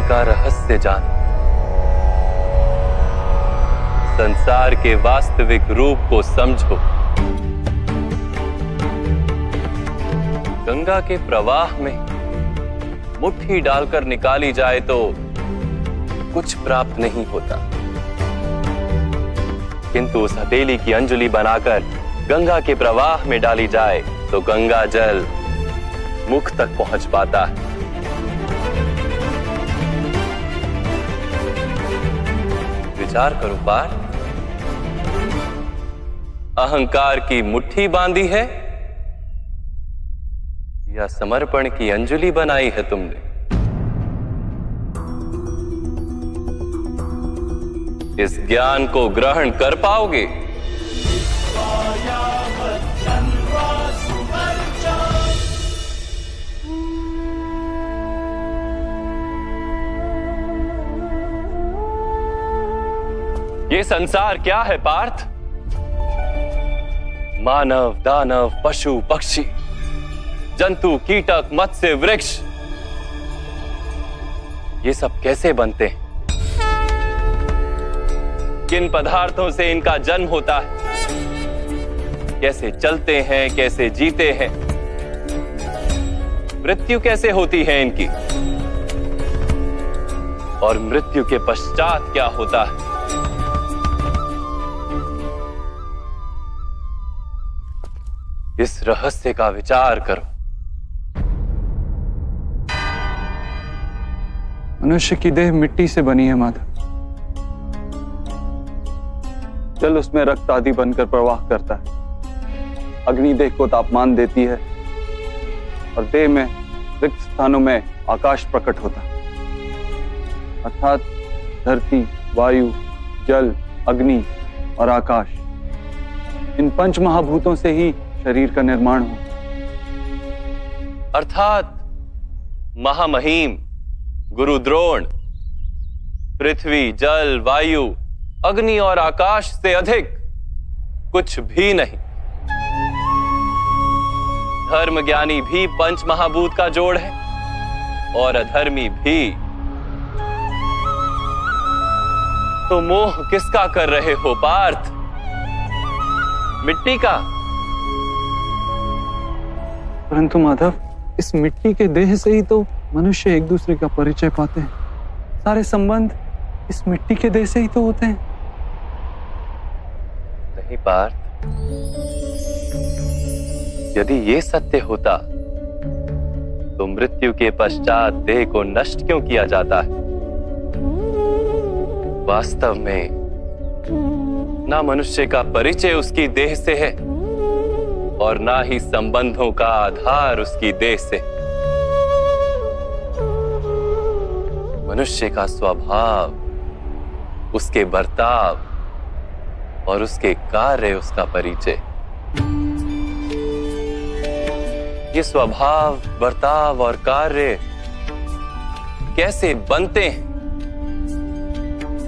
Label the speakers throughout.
Speaker 1: का रहस्य जानो, संसार के वास्तविक रूप को समझो। गंगा के प्रवाह में मुट्ठी डालकर निकाली जाए तो कुछ प्राप्त नहीं होता, किंतु उस हथेली की अंजलि बनाकर गंगा के प्रवाह में डाली जाए तो गंगा जल मुख तक पहुंच पाता है। विचार करो पार्थ, अहंकार की मुट्ठी बांधी है या समर्पण की अंजलि बनाई है तुमने? इस ज्ञान को ग्रहण कर पाओगे? ये संसार क्या है पार्थ? मानव, दानव, पशु, पक्षी, जंतु, कीटक, मत्स्य, वृक्ष, ये सब कैसे बनते हैं? किन पदार्थों से इनका जन्म होता है? कैसे चलते हैं, कैसे जीते हैं? मृत्यु कैसे होती है इनकी? और मृत्यु के पश्चात क्या होता है? इस रहस्य का विचार करो।
Speaker 2: मनुष्य की देह मिट्टी से बनी है माधव। जल उसमें रक्त आदि बनकर प्रवाह करता है। अग्नि देह को तापमान देती है और देह में रिक्त स्थानों में आकाश प्रकट होता है। अर्थात धरती, वायु, जल, अग्नि और आकाश, इन पंच महाभूतों से ही शरीर का निर्माण हो।
Speaker 1: अर्थात महामहिम गुरु द्रोण पृथ्वी, जल, वायु, अग्नि और आकाश से अधिक कुछ भी नहीं। धर्म ज्ञानी भी पंच महाभूत का जोड़ है और अधर्मी भी। तो मोह किसका कर रहे हो पार्थ? मिट्टी का?
Speaker 2: परंतु माधव, इस मिट्टी के देह से ही तो मनुष्य एक दूसरे का परिचय पाते हैं। सारे संबंध इस मिट्टी के देह से ही तो होते हैं।
Speaker 1: नहीं पार्थ, यदि ये सत्य होता तो मृत्यु के पश्चात देह को नष्ट क्यों किया जाता है? वास्तव में ना मनुष्य का परिचय उसकी देह से है और ना ही संबंधों का आधार उसकी देह से। मनुष्य का स्वभाव, उसके बर्ताव और उसके कार्य उसका परिचय। ये स्वभाव, बर्ताव और कार्य कैसे बनते हैं,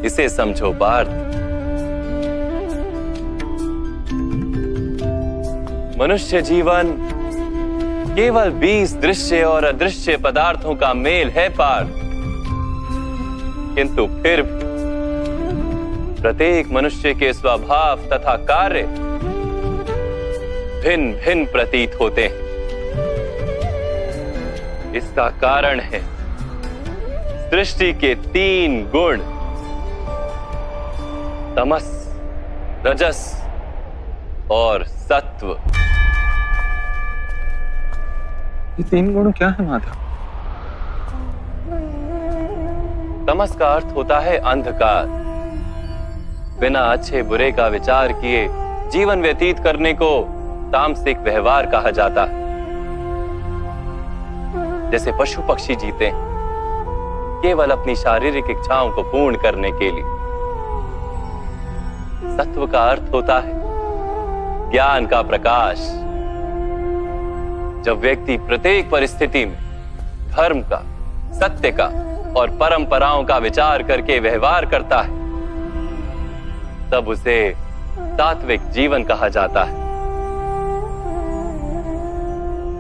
Speaker 1: इसे समझो पार्थ। मनुष्य जीवन केवल 20 दृश्य और अदृश्य पदार्थों का मेल है पार्थ, किंतु फिर भी प्रत्येक मनुष्य के स्वभाव तथा कार्य भिन्न भिन्न प्रतीत होते हैं। इसका कारण है सृष्टि के 3 गुण, तमस, रजस और सत्व।
Speaker 2: ये 3 गुण क्या है माधव?
Speaker 1: तमस का अर्थ होता है अंधकार। बिना अच्छे बुरे का विचार किए जीवन व्यतीत करने को तामसिक व्यवहार कहा जाता है। जैसे पशु पक्षी जीते हैं केवल अपनी शारीरिक इच्छाओं को पूर्ण करने के लिए। सत्व का अर्थ होता है ज्ञान का प्रकाश। जब व्यक्ति प्रत्येक परिस्थिति में धर्म का, सत्य का और परंपराओं का विचार करके व्यवहार करता है, तब उसे सात्विक जीवन कहा जाता है।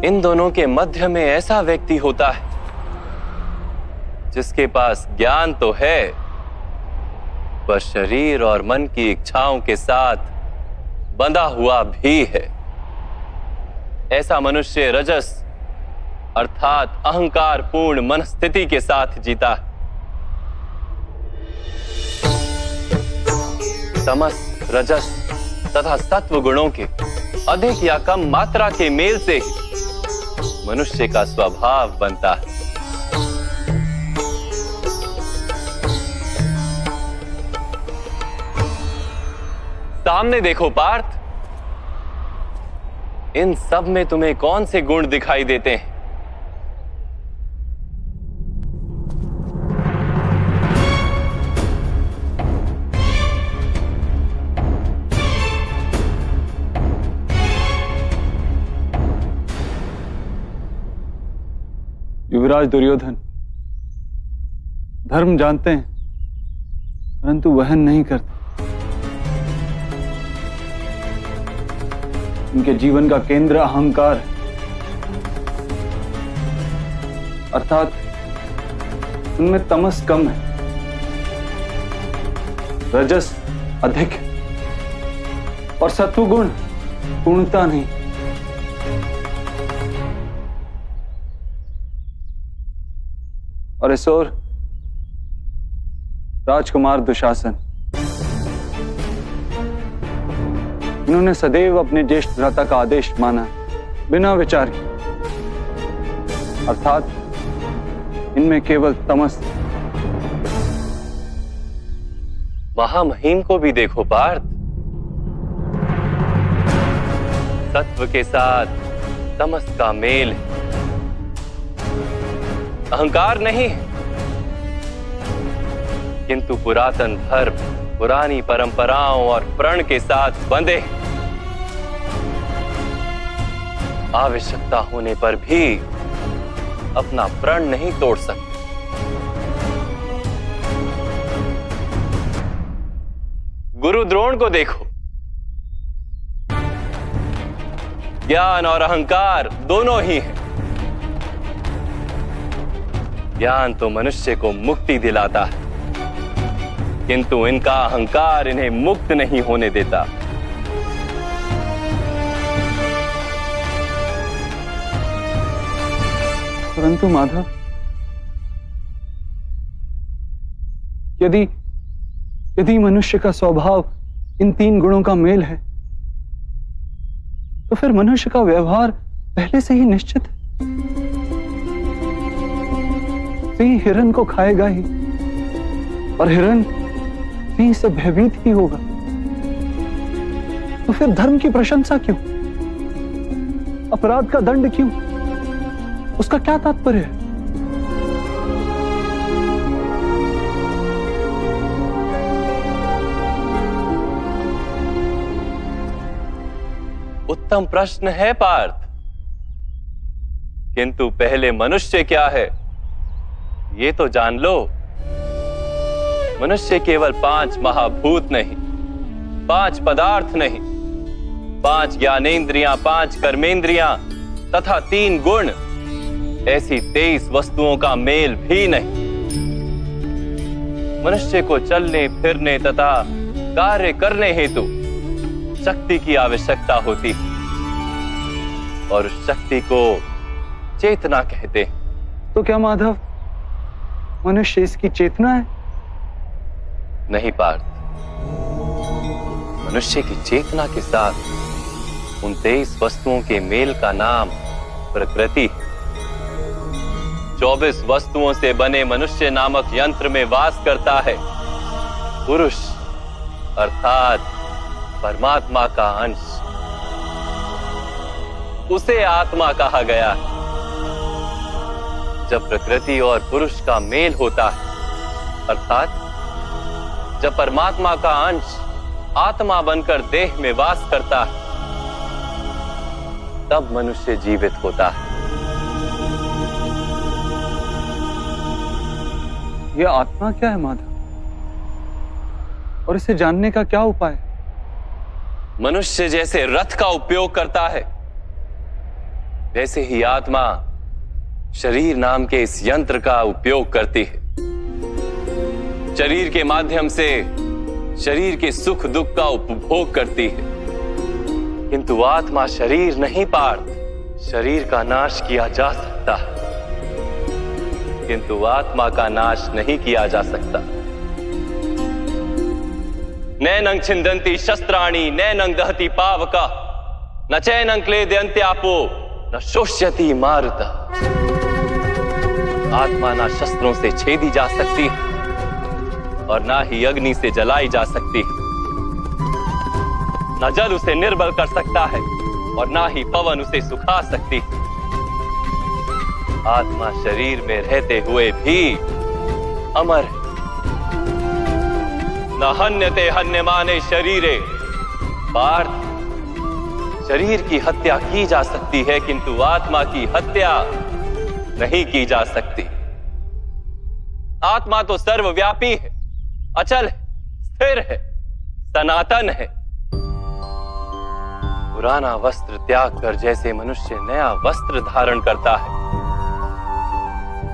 Speaker 1: इन दोनों के मध्य में ऐसा व्यक्ति होता है जिसके पास ज्ञान तो है, पर शरीर और मन की इच्छाओं के साथ बंधा हुआ भी है। ऐसा मनुष्य रजस अर्थात अहंकार पूर्ण मनस्थिति के साथ जीता है। तमस, रजस तथा सत्व गुणों के अधिक या कम मात्रा के मेल से ही मनुष्य का स्वभाव बनता है। सामने देखो पार्थ, इन सब में तुम्हें कौन से गुण दिखाई देते हैं?
Speaker 2: युवराज दुर्योधन धर्म जानते हैं, परंतु वहन नहीं करते। उनके जीवन का केंद्र अहंकार है, अर्थात उनमें तमस कम है, रजस अधिक है और सत्वगुण पूर्णता नहीं। और इस ओर राजकुमार दुशासन, इन्होंने सदैव अपने ज्येष्ठ भ्राता का आदेश माना बिना विचार के, अर्थात इनमें केवल तमस।
Speaker 1: महामहिम को भी देखो पार्थ, सत्व के साथ तमस का मेल है, अहंकार नहीं है, किंतु पुरातन धर्म, पुरानी परंपराओं और प्रण के साथ बंधे, आवश्यकता होने पर भी अपना प्रण नहीं तोड़ सकते। गुरु द्रोण को देखो, ज्ञान और अहंकार दोनों ही हैं। ज्ञान तो मनुष्य को मुक्ति दिलाता है, किंतु इनका अहंकार इन्हें मुक्त नहीं होने देता।
Speaker 2: परंतु माधव, यदि मनुष्य का स्वभाव इन तीन गुणों का मेल है, तो फिर मनुष्य का व्यवहार पहले से ही निश्चित है। सिंह हिरण को खाएगा ही, और हिरण सिंह से भयभीत ही होगा। तो फिर धर्म की प्रशंसा क्यों? अपराध का दंड क्यों? उसका क्या तात्पर्य है?
Speaker 1: उत्तम प्रश्न है पार्थ, किंतु पहले मनुष्य क्या है ये तो जान लो। मनुष्य केवल 5 महाभूत नहीं, 5 पदार्थ नहीं, 5 ज्ञानेंद्रियां, 5 कर्मेंद्रियां तथा 3 गुण, ऐसी 23 वस्तुओं का मेल भी नहीं। मनुष्य को चलने फिरने तथा कार्य करने हेतु शक्ति की आवश्यकता होती है, और उस शक्ति को चेतना कहते हैं।
Speaker 2: तो क्या माधव, मनुष्य इसकी चेतना है?
Speaker 1: नहीं पार्थ, मनुष्य की चेतना के साथ उन 23 वस्तुओं के मेल का नाम प्रकृति है। 24 वस्तुओं से बने मनुष्य नामक यंत्र में वास करता है पुरुष, अर्थात परमात्मा का अंश। उसे आत्मा कहा गया है। जब प्रकृति और पुरुष का मेल होता है, अर्थात जब परमात्मा का अंश आत्मा बनकर देह में वास करता है, तब मनुष्य जीवित होता है।
Speaker 2: यह आत्मा क्या है माधव, और इसे जानने का क्या उपाय है?
Speaker 1: मनुष्य जैसे रथ का उपयोग करता है, वैसे ही आत्मा शरीर नाम के इस यंत्र का उपयोग करती है। शरीर के माध्यम से शरीर के सुख दुख का उपभोग करती है, किंतु आत्मा शरीर नहीं पार्थ। शरीर का नाश किया जा सकता है, किंतु आत्मा का नाश नहीं किया जा सकता। नैनं छिन्दन्ति शस्त्राणि नैनं दहति पावका न चैनं क्लेदयन्त्यापो न शोष्यति मारुता। आत्मा ना शस्त्रों से छेदी जा सकती और ना ही अग्नि से जलाई जा सकती। न जल उसे निर्बल कर सकता है और ना ही पवन उसे सुखा सकती। आत्मा शरीर में रहते हुए भी अमर है। न हन्यते हन्यमाने शरीरे पार्थ। शरीर की हत्या की जा सकती है, किंतु आत्मा की हत्या नहीं की जा सकती। आत्मा तो सर्वव्यापी है, अचल है, स्थिर है, सनातन है। पुराना वस्त्र त्याग कर जैसे मनुष्य नया वस्त्र धारण करता है,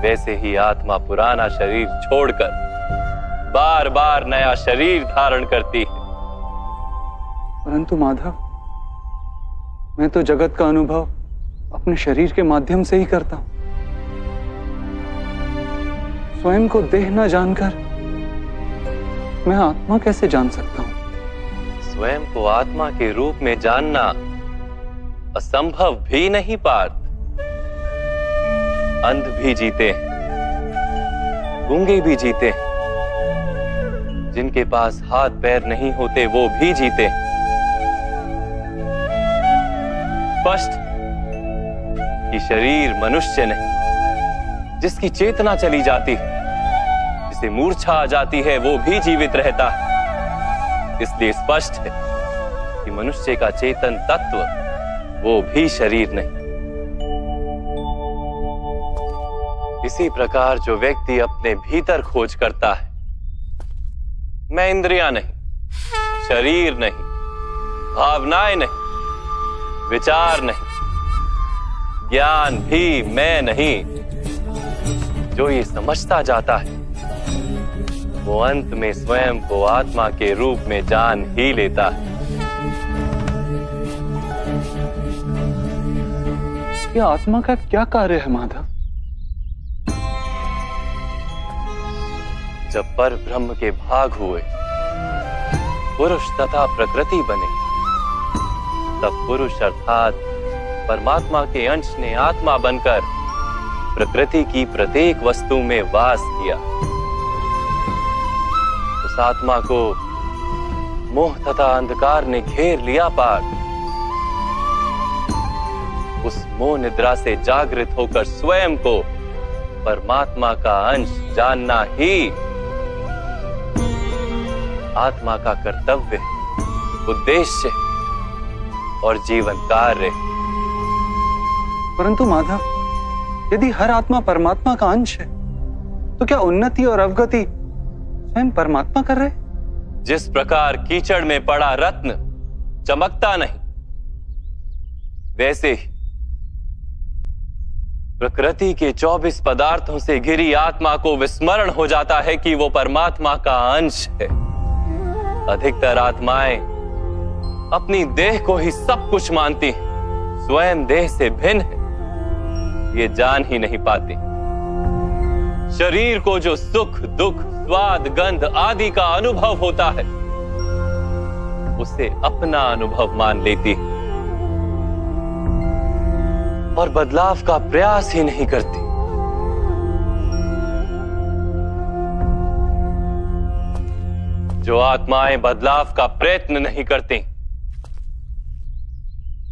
Speaker 1: वैसे ही आत्मा पुराना शरीर छोड़कर बार बार नया शरीर धारण करती है।
Speaker 2: परंतु माधव, मैं तो जगत का अनुभव अपने शरीर के माध्यम से ही करता हूं। स्वयं को देह न जानकर मैं आत्मा कैसे जान सकता हूं?
Speaker 1: स्वयं को आत्मा के रूप में जानना असंभव भी नहीं पार्थ। अंध भी जीते हैं, गूंगे भी जीते हैं, जिनके पास हाथ पैर नहीं होते वो भी जीते हैं। स्पष्ट कि शरीर मनुष्य नहीं, जिसकी चेतना चली जाती है, जिसे मूर्छा आ जाती है, वो भी जीवित रहता है। इसलिए स्पष्ट है कि मनुष्य का चेतन तत्व वो भी शरीर नहीं। इसी प्रकार जो व्यक्ति अपने भीतर खोज करता है, मैं इंद्रियां नहीं, शरीर नहीं, भावनाएं नहीं, विचार नहीं, ज्ञान भी मैं नहीं, जो ये समझता जाता है, वो अंत में स्वयं को आत्मा के रूप में जान ही लेता है।
Speaker 2: ये आत्मा का क्या कार्य है माधव?
Speaker 1: जब पर ब्रह्म के भाग हुए, पुरुष तथा प्रकृति बने, तब पुरुष अर्थात परमात्मा के अंश ने आत्मा बनकर प्रकृति की प्रत्येक वस्तु में वास किया। उस आत्मा को मोह तथा अंधकार ने घेर लिया पार्थ। उस मोह निद्रा से जागृत होकर स्वयं को परमात्मा का अंश जानना ही आत्मा का कर्तव्य, उद्देश्य और जीवन कार्य।
Speaker 2: परंतु माधव, यदि हर आत्मा परमात्मा का अंश है, तो क्या उन्नति और अवगति स्वयं परमात्मा कर रहे?
Speaker 1: जिस प्रकार कीचड़ में पड़ा रत्न चमकता नहीं, वैसे ही प्रकृति के 24 पदार्थों से घिरी आत्मा को विस्मरण हो जाता है कि वो परमात्मा का अंश है। अधिकतर आत्माएं अपनी देह को ही सब कुछ मानती हैं, स्वयं देह से भिन्न है ये जान ही नहीं पाती। शरीर को जो सुख दुख स्वाद गंध आदि का अनुभव होता है, उसे अपना अनुभव मान लेती है और बदलाव का प्रयास ही नहीं करती। जो आत्माएं बदलाव का प्रयत्न नहीं करती,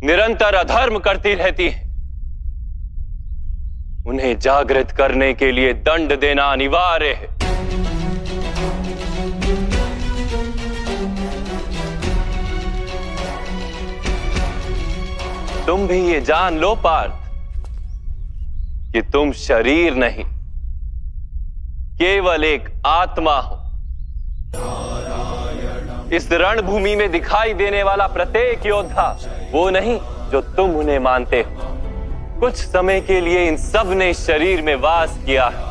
Speaker 1: निरंतर अधर्म करती रहती हैं, उन्हें जागृत करने के लिए दंड देना अनिवार्य है। तुम भी ये जान लो पार्थ कि तुम शरीर नहीं, केवल एक आत्मा हो। इस रणभूमि में दिखाई देने वाला प्रत्येक योद्धा वो नहीं जो तुम उन्हें मानते हो। कुछ समय के लिए इन सब ने शरीर में वास किया है,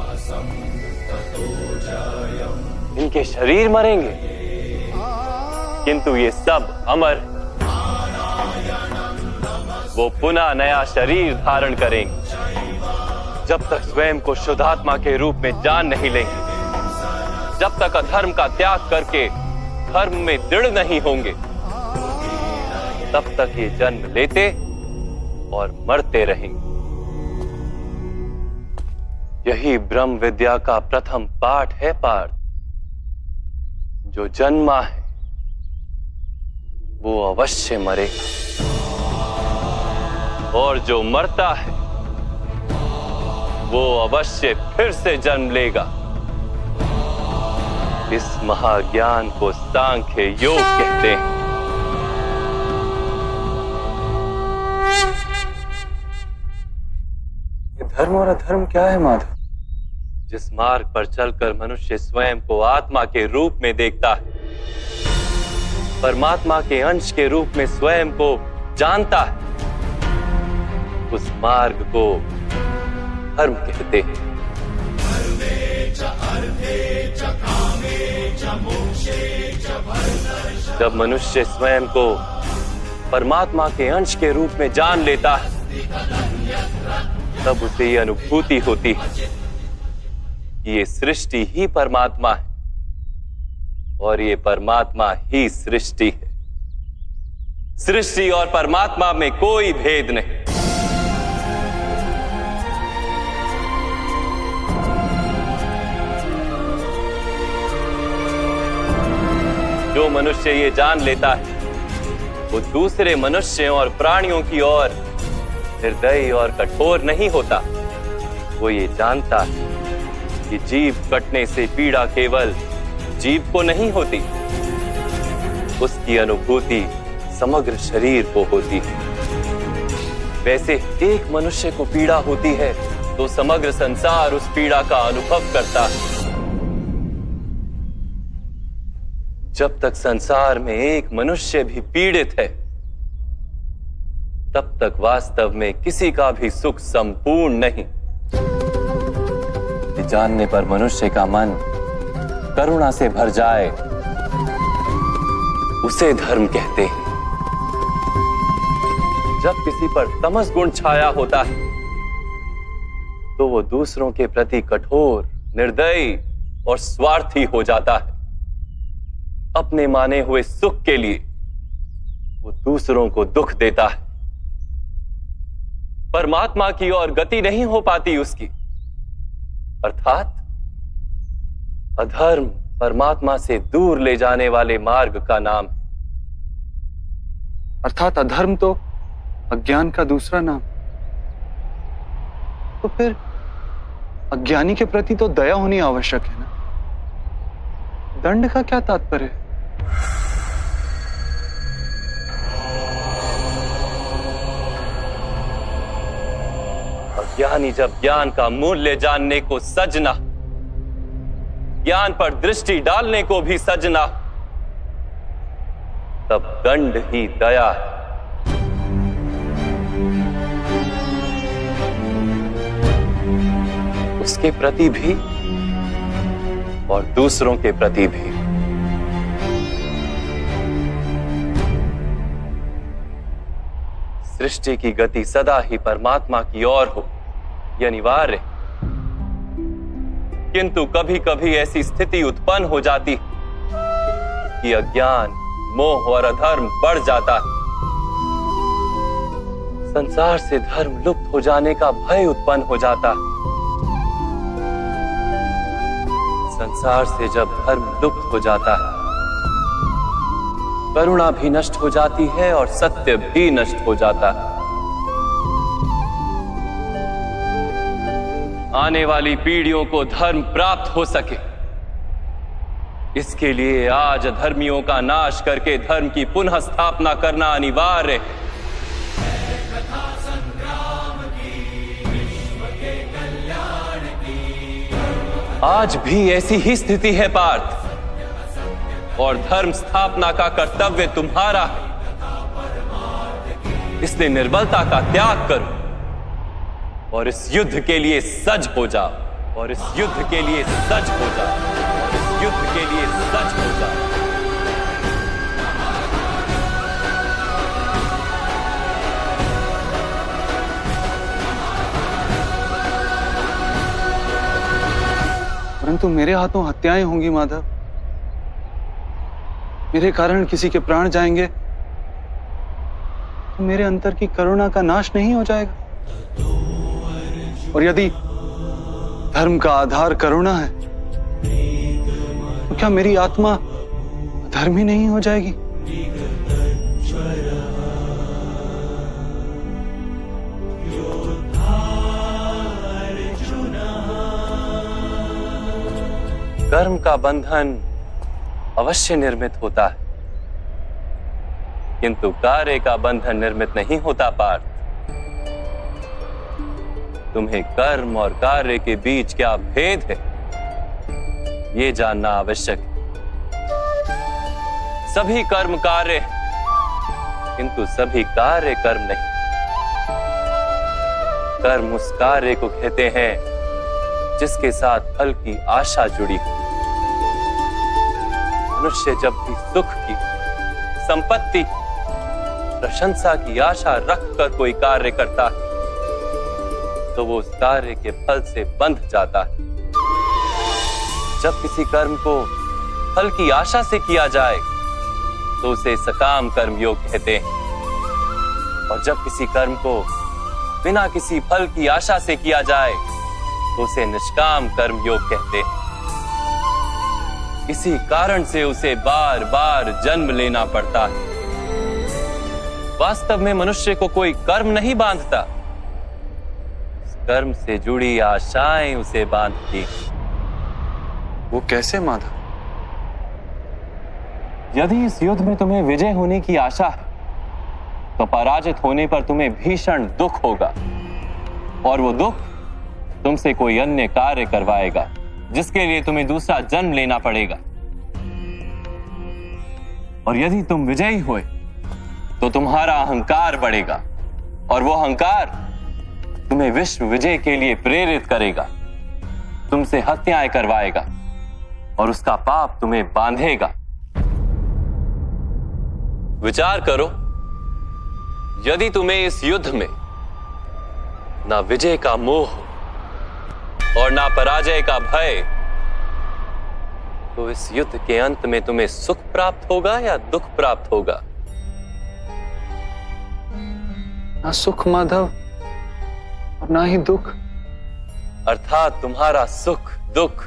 Speaker 1: इनके शरीर मरेंगे, किंतु ये सब अमर, वो पुनः नया शरीर धारण करेंगे जब तक स्वयं को शुद्धात्मा के रूप में जान नहीं लेंगे, जब तक अधर्म का त्याग करके धर्म में दृढ़ नहीं होंगे, तब तक ये जन्म लेते और मरते रहेंगे। यही ब्रह्म विद्या का प्रथम पाठ है पार्थ। जो जन्मा है वो अवश्य मरेगा, और जो मरता है वो अवश्य फिर से जन्म लेगा। इस महाज्ञान को सांख्य योग कहते हैं।
Speaker 2: धर्म और अधर्म क्या है माधव?
Speaker 1: जिस मार्ग पर चलकर मनुष्य स्वयं को आत्मा के रूप में देखता है, परमात्मा के अंश के रूप में स्वयं को जानता है, उस मार्ग को धर्म कहते हैं। जब मनुष्य स्वयं को परमात्मा के अंश के रूप में जान लेता है, तब उसे ये अनुभूति होती है कि ये सृष्टि ही परमात्मा है और ये परमात्मा ही सृष्टि है। सृष्टि और परमात्मा में कोई भेद नहीं। जो मनुष्य ये जान लेता है वो दूसरे मनुष्यों और प्राणियों की ओर निर्दयी और कठोर नहीं होता। वो ये जानता है कि जीव कटने से पीड़ा केवल जीव को नहीं होती, उसकी अनुभूति समग्र शरीर को होती है। वैसे एक मनुष्य को पीड़ा होती है तो समग्र संसार उस पीड़ा का अनुभव करता है। जब तक संसार में एक मनुष्य भी पीड़ित है, तब तक वास्तव में किसी का भी सुख संपूर्ण नहीं। जानने पर मनुष्य का मन करुणा से भर जाए, उसे धर्म कहते हैं। जब किसी पर तमस गुण छाया होता है तो वो दूसरों के प्रति कठोर, निर्दयी और स्वार्थी हो जाता है। अपने माने हुए सुख के लिए वो दूसरों को दुख देता है। परमात्मा की ओर गति नहीं हो पाती उसकी, अर्थात अधर्म परमात्मा से दूर ले जाने वाले मार्ग का नाम है।
Speaker 2: अर्थात अधर्म तो अज्ञान का दूसरा नाम। तो फिर अज्ञानी के प्रति तो दया होनी आवश्यक है ना? दंड का क्या तात्पर्य है?
Speaker 1: अज्ञानी जब ज्ञान का मूल्य जानने को सजना, ज्ञान पर दृष्टि डालने को भी सजना, तब दंड ही दया है। उसके प्रति भी और दूसरों के प्रति भी। सृष्टि की गति सदा ही परमात्मा की ओर हो, यह अनिवार्य। किंतु कभी कभी ऐसी स्थिति उत्पन्न हो जाती कि अज्ञान, मोह और अधर्म बढ़ जाता है। संसार से धर्म लुप्त हो जाने का भय उत्पन्न हो जाता है। संसार से जब धर्म लुप्त हो जाता है, करुणा भी नष्ट हो जाती है और सत्य भी नष्ट हो जाता है। आने वाली पीढ़ियों को धर्म प्राप्त हो सके, इसके लिए आज अधर्मियों का नाश करके धर्म की पुनः स्थापना करना अनिवार्य है। आज भी ऐसी ही स्थिति है पार्थ, और धर्म स्थापना का कर्तव्य तुम्हारा है। इसलिए निर्बलता का त्याग करो और इस युद्ध के लिए सज हो जाओ, और इस युद्ध के लिए सज हो जाओ। युद्ध के लिए सच होगा।
Speaker 2: परंतु मेरे हाथों हत्याएं होंगी माधव। मेरे कारण किसी के प्राण जाएंगे तो मेरे अंतर की करुणा का नाश नहीं हो जाएगा? और यदि धर्म का आधार करुणा है तो क्या मेरी आत्मा धर्मी नहीं हो जाएगी?
Speaker 1: कर्म का बंधन अवश्य निर्मित होता है, किंतु कार्य का बंधन निर्मित नहीं होता पार्थ। तुम्हें कर्म और कार्य के बीच क्या भेद है, ये जानना आवश्यक है। सभी कर्म कार्य हैं, किंतु सभी कार्य कर्म नहीं। कर्म उस कार्य को कहते हैं जिसके साथ फल की आशा जुड़ी हो। मनुष्य जब भी सुख की, संपत्ति, प्रशंसा की आशा रखकर कोई कार्य करता है तो वो उस कार्य के फल से बंध जाता है। जब किसी कर्म को फल की आशा से किया जाए तो उसे सकाम कर्म योग कहते हैं, और जब किसी कर्म को बिना किसी फल की आशा से किया जाए तो उसे निष्काम कर्म योग कहते हैं। इसी कारण से उसे बार बार जन्म लेना पड़ता है। वास्तव में मनुष्य को कोई कर्म नहीं बांधता, कर्म से जुड़ी आशाएं उसे बांधती।
Speaker 2: वो कैसे माधव?
Speaker 1: यदि इस युद्ध में तुम्हें विजय होने की आशा है तो पराजित होने पर तुम्हें भीषण दुख होगा, और वो दुख तुमसे कोई अन्य कार्य करवाएगा जिसके लिए तुम्हें दूसरा जन्म लेना पड़ेगा। और यदि तुम विजयी हुए तो तुम्हारा अहंकार बढ़ेगा, और वो अहंकार तुम्हें विश्व विजय के लिए प्रेरित करेगा, तुमसे हत्याएं करवाएगा और उसका पाप तुम्हें बांधेगा। विचार करो, यदि तुम्हें इस युद्ध में ना विजय का मोह और ना पराजय का भय, तो इस युद्ध के अंत में तुम्हें सुख प्राप्त होगा या दुख प्राप्त होगा?
Speaker 2: ना सुख माधव और ना ही दुख।
Speaker 1: अर्थात तुम्हारा सुख, दुख,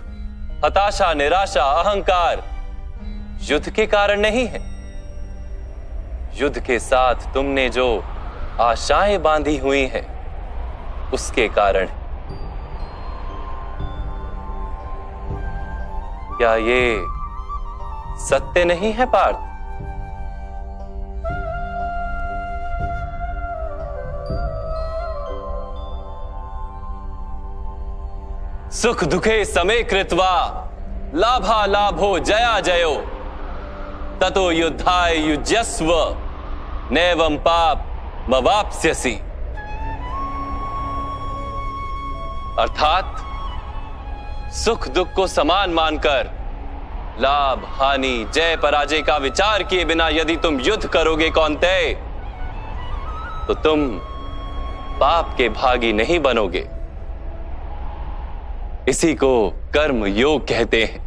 Speaker 1: हताशा, निराशा, अहंकार युद्ध के कारण नहीं है। युद्ध के साथ तुमने जो आशाएं बांधी हुई हैं उसके कारण। क्या ये सत्य नहीं है पार्थ? सुख दुखे समे कृत्वा लाभा लाभो जया जयो ततो युद्धाय युज्यस्व नैवं पाप मवाप्स्यसि। अर्थात सुख दुख को समान मानकर लाभ हानि जय पराजय का विचार किए बिना यदि तुम युद्ध करोगे कौन्तेय, तो तुम पाप के भागी नहीं बनोगे। इसी को कर्म योग कहते हैं।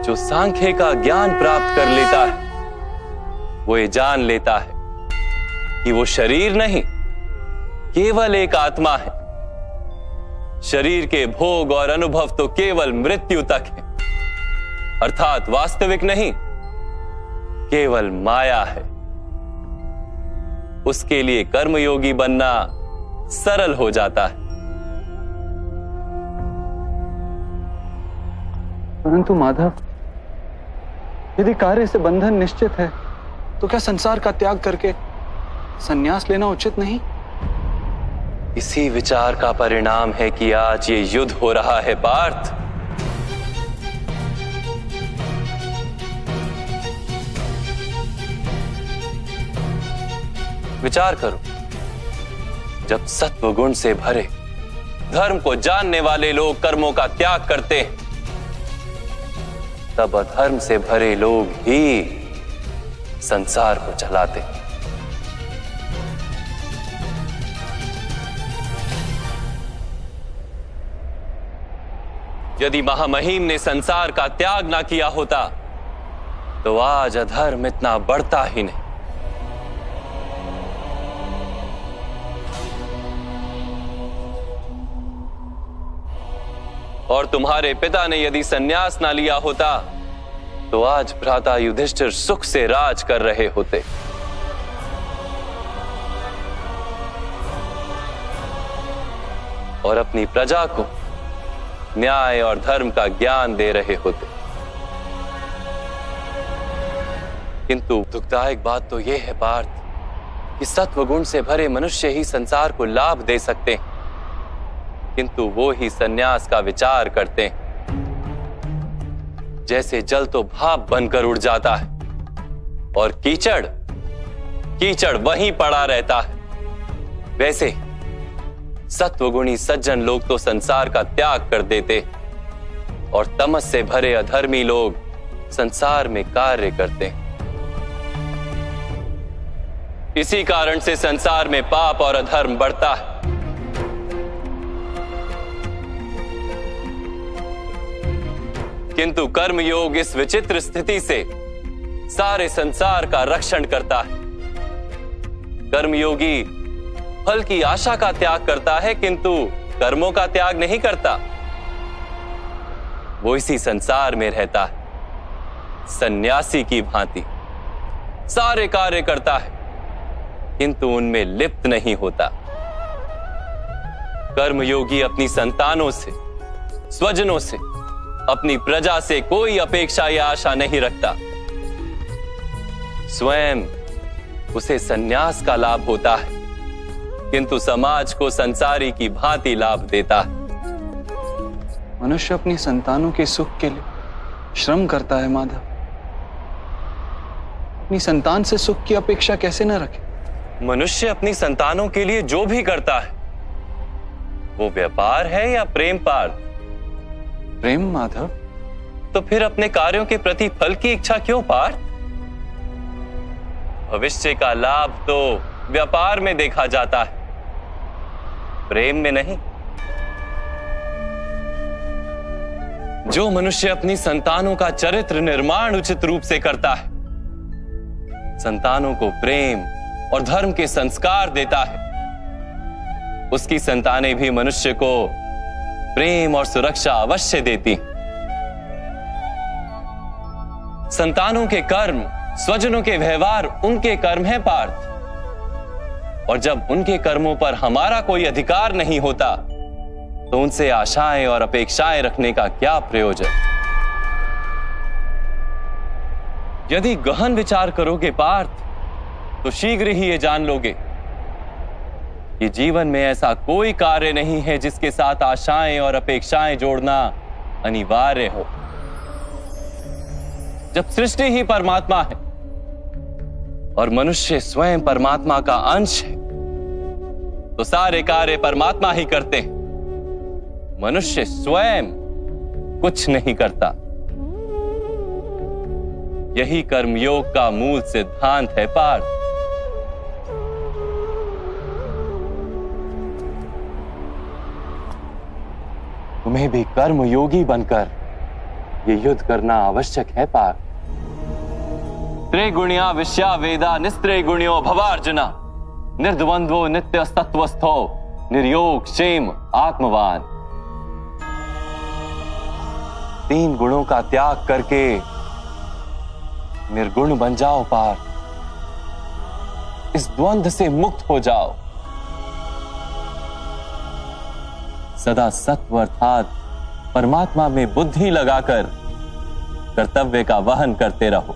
Speaker 1: जो सांख्य का ज्ञान प्राप्त कर लेता है वो ये जान लेता है कि वो शरीर नहीं, केवल एक आत्मा है। शरीर के भोग और अनुभव तो केवल मृत्यु तक है, अर्थात वास्तविक नहीं, केवल माया है। उसके लिए कर्मयोगी बनना सरल हो जाता है।
Speaker 2: परंतु माधव, यदि कार्य से बंधन निश्चित है तो क्या संसार का त्याग करके संन्यास लेना उचित नहीं?
Speaker 1: इसी विचार का परिणाम है कि आज ये युद्ध हो रहा है पार्थ। विचार करो, जब सत्व गुण से भरे धर्म को जानने वाले लोग कर्मों का त्याग करते हैं तब अधर्म से भरे लोग ही संसार को चलाते। यदि महामहिम ने संसार का त्याग ना किया होता तो आज अधर्म इतना बढ़ता ही नहीं। और तुम्हारे पिता ने यदि संन्यास ना लिया होता तो आज भ्राता युधिष्ठिर सुख से राज कर रहे होते। और अपनी प्रजा को न्याय और धर्म का ज्ञान दे रहे होते। किंतु दुखदायक बात तो यह है पार्थ कि सत्वगुण से भरे मनुष्य ही संसार को लाभ दे सकते हैं, किंतु वो ही संन्यास का विचार करते हैं। जैसे जल तो भाप बनकर उड़ जाता है और कीचड़ कीचड़ वहीं पड़ा रहता है, वैसे सत्वगुणी सज्जन लोग तो संसार का त्याग कर देते और तमस से भरे अधर्मी लोग संसार में कार्य करते हैं। इसी कारण से संसार में पाप और अधर्म बढ़ता है। किंतु कर्मयोग इस विचित्र स्थिति से सारे संसार का रक्षण करता है। कर्मयोगी फल की आशा का त्याग करता है किंतु कर्मों का त्याग नहीं करता। वो इसी संसार में रहता है, सन्यासी की भांति सारे कार्य करता है किंतु उनमें लिप्त नहीं होता। कर्मयोगी अपनी संतानों से, स्वजनों से, अपनी प्रजा से कोई अपेक्षा या आशा नहीं रखता। स्वयं उसे संन्यास का लाभ होता है किंतु समाज को संसारी की भांति लाभ देता है।
Speaker 2: मनुष्य अपनी संतानों के सुख के लिए श्रम करता है माधव। अपनी संतान से सुख की अपेक्षा कैसे न रखे?
Speaker 1: मनुष्य अपनी संतानों के लिए जो भी करता है वो व्यापार है या प्रेम पार्थ?
Speaker 2: प्रेम माधव।
Speaker 1: तो फिर अपने कार्यों के प्रति फल की इच्छा क्यों पार्थ? भविष्य का लाभ तो व्यापार में देखा जाता है, प्रेम में नहीं। जो मनुष्य अपनी संतानों का चरित्र निर्माण उचित रूप से करता है, संतानों को प्रेम और धर्म के संस्कार देता है, उसकी संतानें भी मनुष्य को प्रेम और सुरक्षा अवश्य देती। संतानों के कर्म, स्वजनों के व्यवहार उनके कर्म है पार्थ। और जब उनके कर्मों पर हमारा कोई अधिकार नहीं होता तो उनसे आशाएं और अपेक्षाएं रखने का क्या प्रयोजन? यदि गहन विचार करोगे पार्थ तो शीघ्र ही ये जान लोगे कि जीवन में ऐसा कोई कार्य नहीं है जिसके साथ आशाएं और अपेक्षाएं जोड़ना अनिवार्य हो। जब सृष्टि ही परमात्मा है और मनुष्य स्वयं परमात्मा का अंश है तो सारे कार्य परमात्मा ही करते हैं, मनुष्य स्वयं कुछ नहीं करता। यही कर्मयोग का मूल सिद्धांत है पार्थ। तुम्हें भी कर्मयोगी बनकर ये युद्ध करना आवश्यक है पार्थ। त्रिगुणिया विश्या वेदा निस्त्रिगुण्यो भवार्जुना निर्द्वंद्वो नित्य सत्वस्थो निर्योग क्षेम आत्मवान। 3 गुणों का त्याग करके निर्गुण बन जाओ पार्थ। इस द्वंद्व से मुक्त हो जाओ। सदा सत्व अर्थात परमात्मा में बुद्धि लगाकर कर्तव्य का वहन करते रहो।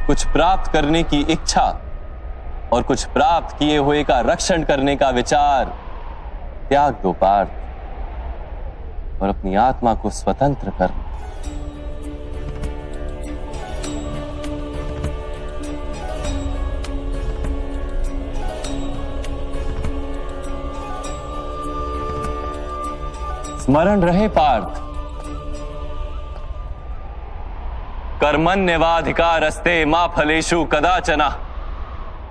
Speaker 1: कुछ प्राप्त करने की इच्छा और कुछ प्राप्त किए हुए का रक्षण करने का विचार त्याग दो पार्थ और अपनी आत्मा को स्वतंत्र कर। स्मरण रहे पार्थ, कर्मण्येवाधिकारस्ते मा फलेषु कदाचन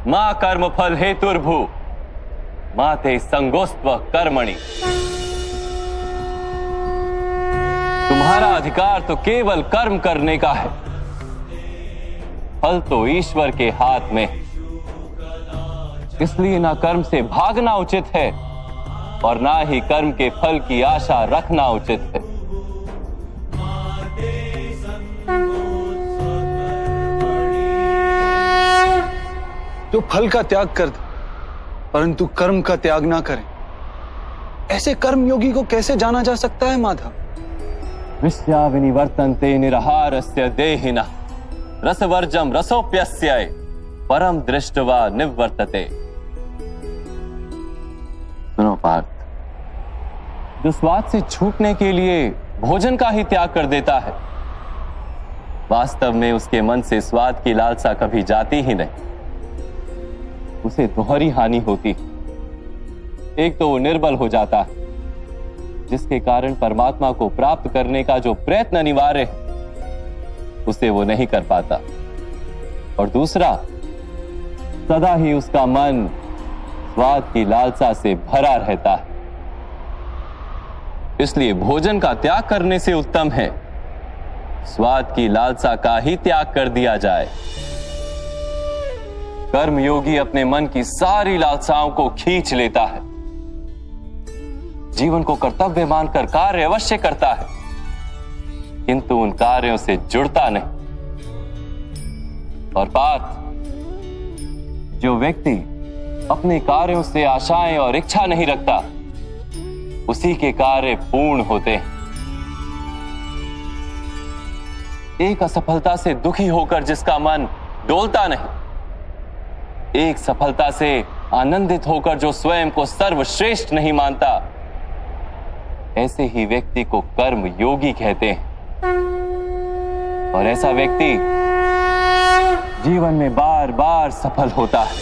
Speaker 1: मा कर्म फल हेतुर्भू मा ते संगोस्त्व कर्मणि। तुम्हारा अधिकार तो केवल कर्म करने का है, फल तो ईश्वर के हाथ में, इसलिए ना कर्म से भागना उचित है और ना ही कर्म के फल की आशा रखना उचित है।
Speaker 2: जो फल का त्याग कर दे परंतु कर्म का त्याग ना करे, ऐसे कर्म योगी को कैसे जाना जा सकता है माधव?
Speaker 1: विश्या विनिवर्तन्ते निरहारस्य देहिनः रसवर्जम रसोप्यस्य परम दृष्ट्वा निवर्तते। सुनो पार्थ, जो स्वाद से छूटने के लिए भोजन का ही त्याग कर देता है, वास्तव में उसके मन से स्वाद की लालसा कभी जाती ही नहीं, उसे दोहरी हानि होती। एक तो वो निर्बल हो जाता है, जिसके कारण परमात्मा को प्राप्त करने का जो प्रयत्न अनिवार्य है उसे वो नहीं कर पाता, और दूसरा सदा ही उसका मन स्वाद की लालसा से भरा रहता है। इसलिए भोजन का त्याग करने से उत्तम है स्वाद की लालसा का ही त्याग कर दिया जाए। कर्म योगी अपने मन की सारी लालसाओं को खींच लेता है, जीवन को कर्तव्य मानकर कार्य अवश्य करता है, किंतु उन कार्यों से जुड़ता नहीं। और पार्थ, जो व्यक्ति अपने कार्यों से आशाएं और इच्छा नहीं रखता, उसी के कार्य पूर्ण होते हैं। एक असफलता से दुखी होकर जिसका मन डोलता नहीं, एक सफलता से आनंदित होकर जो स्वयं को सर्वश्रेष्ठ नहीं मानता, ऐसे ही व्यक्ति को कर्म योगी कहते हैं। और ऐसा व्यक्ति जीवन में बार बार सफल होता है।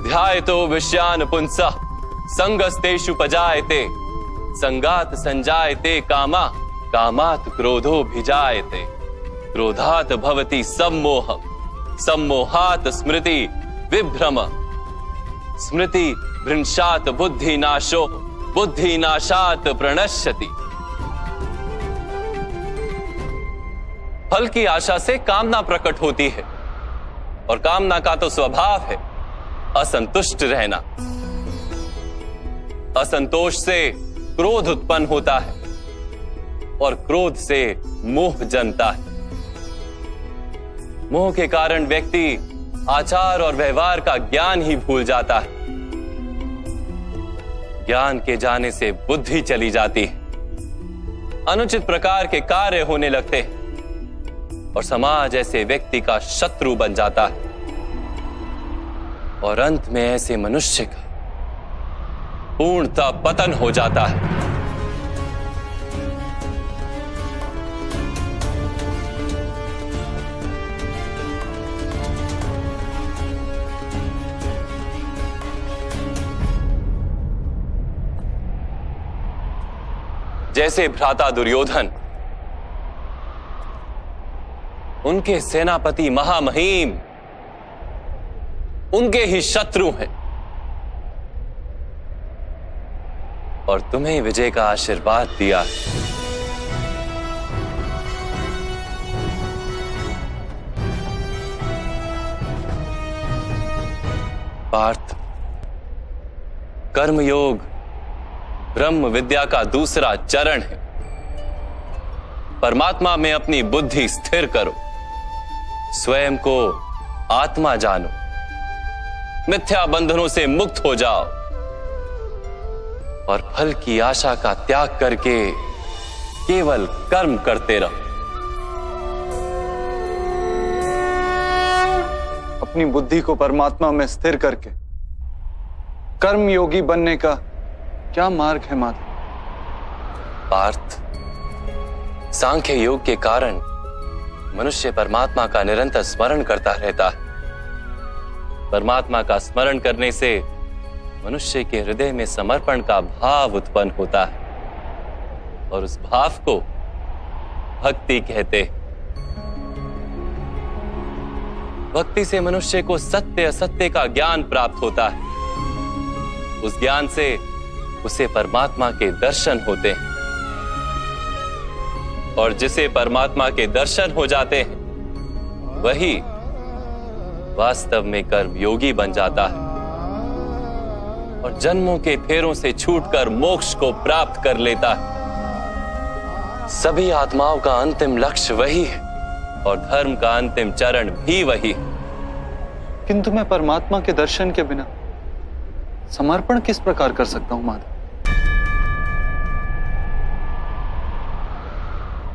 Speaker 1: ध्यायतो विषयान पुंसः संगस्तेषु पजायते संगात संजायते कामा कामात् क्रोधो भिजायते क्रोधात् भवति सम्मोह सम्मोहात् स्मृति विभ्रम स्मृति भ्रंशात् बुद्धि नाशो बुद्धि नाशात् प्रणश्यति। फल की आशा से कामना प्रकट होती है, और कामना का तो स्वभाव है असंतुष्ट रहना। असंतोष से क्रोध उत्पन्न होता है, और क्रोध से मोह जन्मता है। मोह के कारण व्यक्ति आचार और व्यवहार का ज्ञान ही भूल जाता है। ज्ञान के जाने से बुद्धि चली जाती है, अनुचित प्रकार के कार्य होने लगते हैं, और समाज ऐसे व्यक्ति का शत्रु बन जाता है, और अंत में ऐसे मनुष्य का पूर्णतः पतन हो जाता है। जैसे भ्राता दुर्योधन, उनके सेनापति महामहिम उनके ही शत्रु हैं, और तुम्हें विजय का आशीर्वाद दिया। पार्थ, कर्मयोग ब्रह्म विद्या का दूसरा चरण है। परमात्मा में अपनी बुद्धि स्थिर करो, स्वयं को आत्मा जानो, मिथ्या बंधनों से मुक्त हो जाओ, और फल की आशा का त्याग करके केवल कर्म करते रहो।
Speaker 2: अपनी बुद्धि को परमात्मा में स्थिर करके कर्म योगी बनने का क्या मार्ग है माधव?
Speaker 1: पार्थ, सांख्य योग के कारण मनुष्य परमात्मा का निरंतर स्मरण करता रहता है। परमात्मा का स्मरण करने से मनुष्य के हृदय में समर्पण का भाव उत्पन्न होता है और उस भाव को भक्ति कहते हैं। भक्ति से मनुष्य को सत्य असत्य का ज्ञान प्राप्त होता है। उस ज्ञान से उसे परमात्मा के दर्शन होते हैं और जिसे परमात्मा के दर्शन हो जाते हैं वही वास्तव में कर्मयोगी बन जाता है और जन्मों के फेरों से छूटकर मोक्ष को प्राप्त कर लेता है। सभी आत्माओं का अंतिम लक्ष्य वही है और धर्म का अंतिम चरण भी वही है।
Speaker 2: किंतु मैं परमात्मा के दर्शन के बिना समर्पण किस प्रकार कर सकता हूं माधव?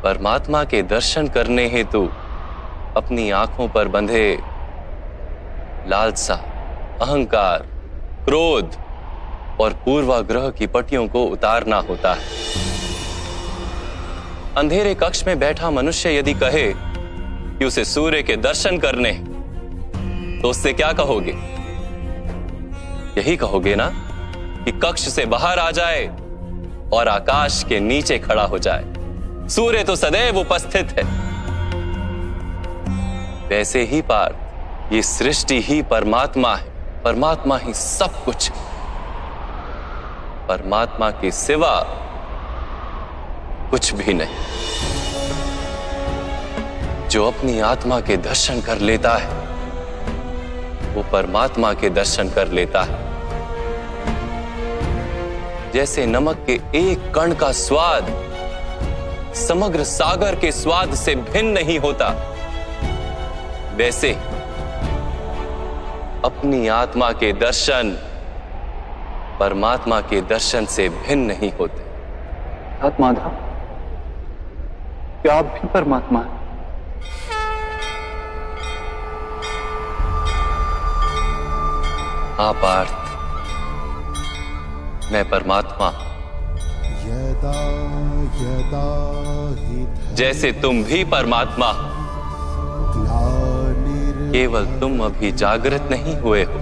Speaker 1: परमात्मा के दर्शन करने हेतु अपनी आंखों पर बंधे लालसा, अहंकार, क्रोध और पूर्वाग्रह की पट्टियों को उतारना होता है। अंधेरे कक्ष में बैठा मनुष्य यदि कहे कि उसे सूर्य के दर्शन करने तो उससे क्या कहोगे? यही कहोगे ना कि कक्ष से बाहर आ जाए और आकाश के नीचे खड़ा हो जाए। सूर्य तो सदैव उपस्थित है। वैसे ही पार्थ, ये सृष्टि ही परमात्मा है, परमात्मा ही सब कुछ है। परमात्मा के सिवा कुछ भी नहीं। जो अपनी आत्मा के दर्शन कर लेता है वो परमात्मा के दर्शन कर लेता है। जैसे नमक के एक कण का स्वाद समग्र सागर के स्वाद से भिन्न नहीं होता, वैसे अपनी आत्मा के दर्शन परमात्मा के दर्शन से भिन्न नहीं होते।
Speaker 2: माधव, क्या आप भी परमात्मा हैं?
Speaker 1: हाँ पार्थ, मैं परमात्मा।
Speaker 3: यदा यदा हि
Speaker 1: जैसे तुम भी परमात्मा, केवल तुम अभी जागृत नहीं हुए हो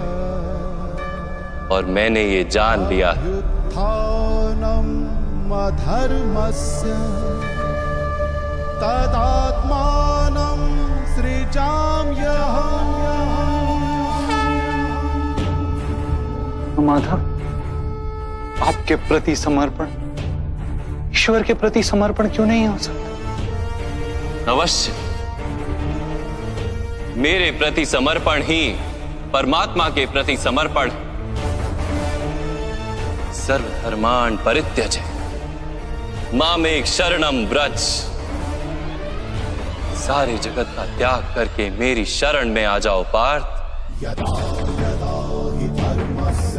Speaker 1: और मैंने ये जान लिया है।
Speaker 3: उत्थानम् अधर्मस्य तदात्मानं सृजाम्यहम्।
Speaker 2: माधव, आपके प्रति समर्पण ईश्वर के प्रति समर्पण क्यों नहीं हो सकता?
Speaker 1: अवश्य, मेरे प्रति समर्पण ही परमात्मा के प्रति समर्पण। सर्वधर्मान् परित्यज्य मामेक शरणं व्रज। सारे जगत का त्याग करके मेरी शरण में आ जाओ पार्थ।
Speaker 3: यदा यदा हि धर्मस्य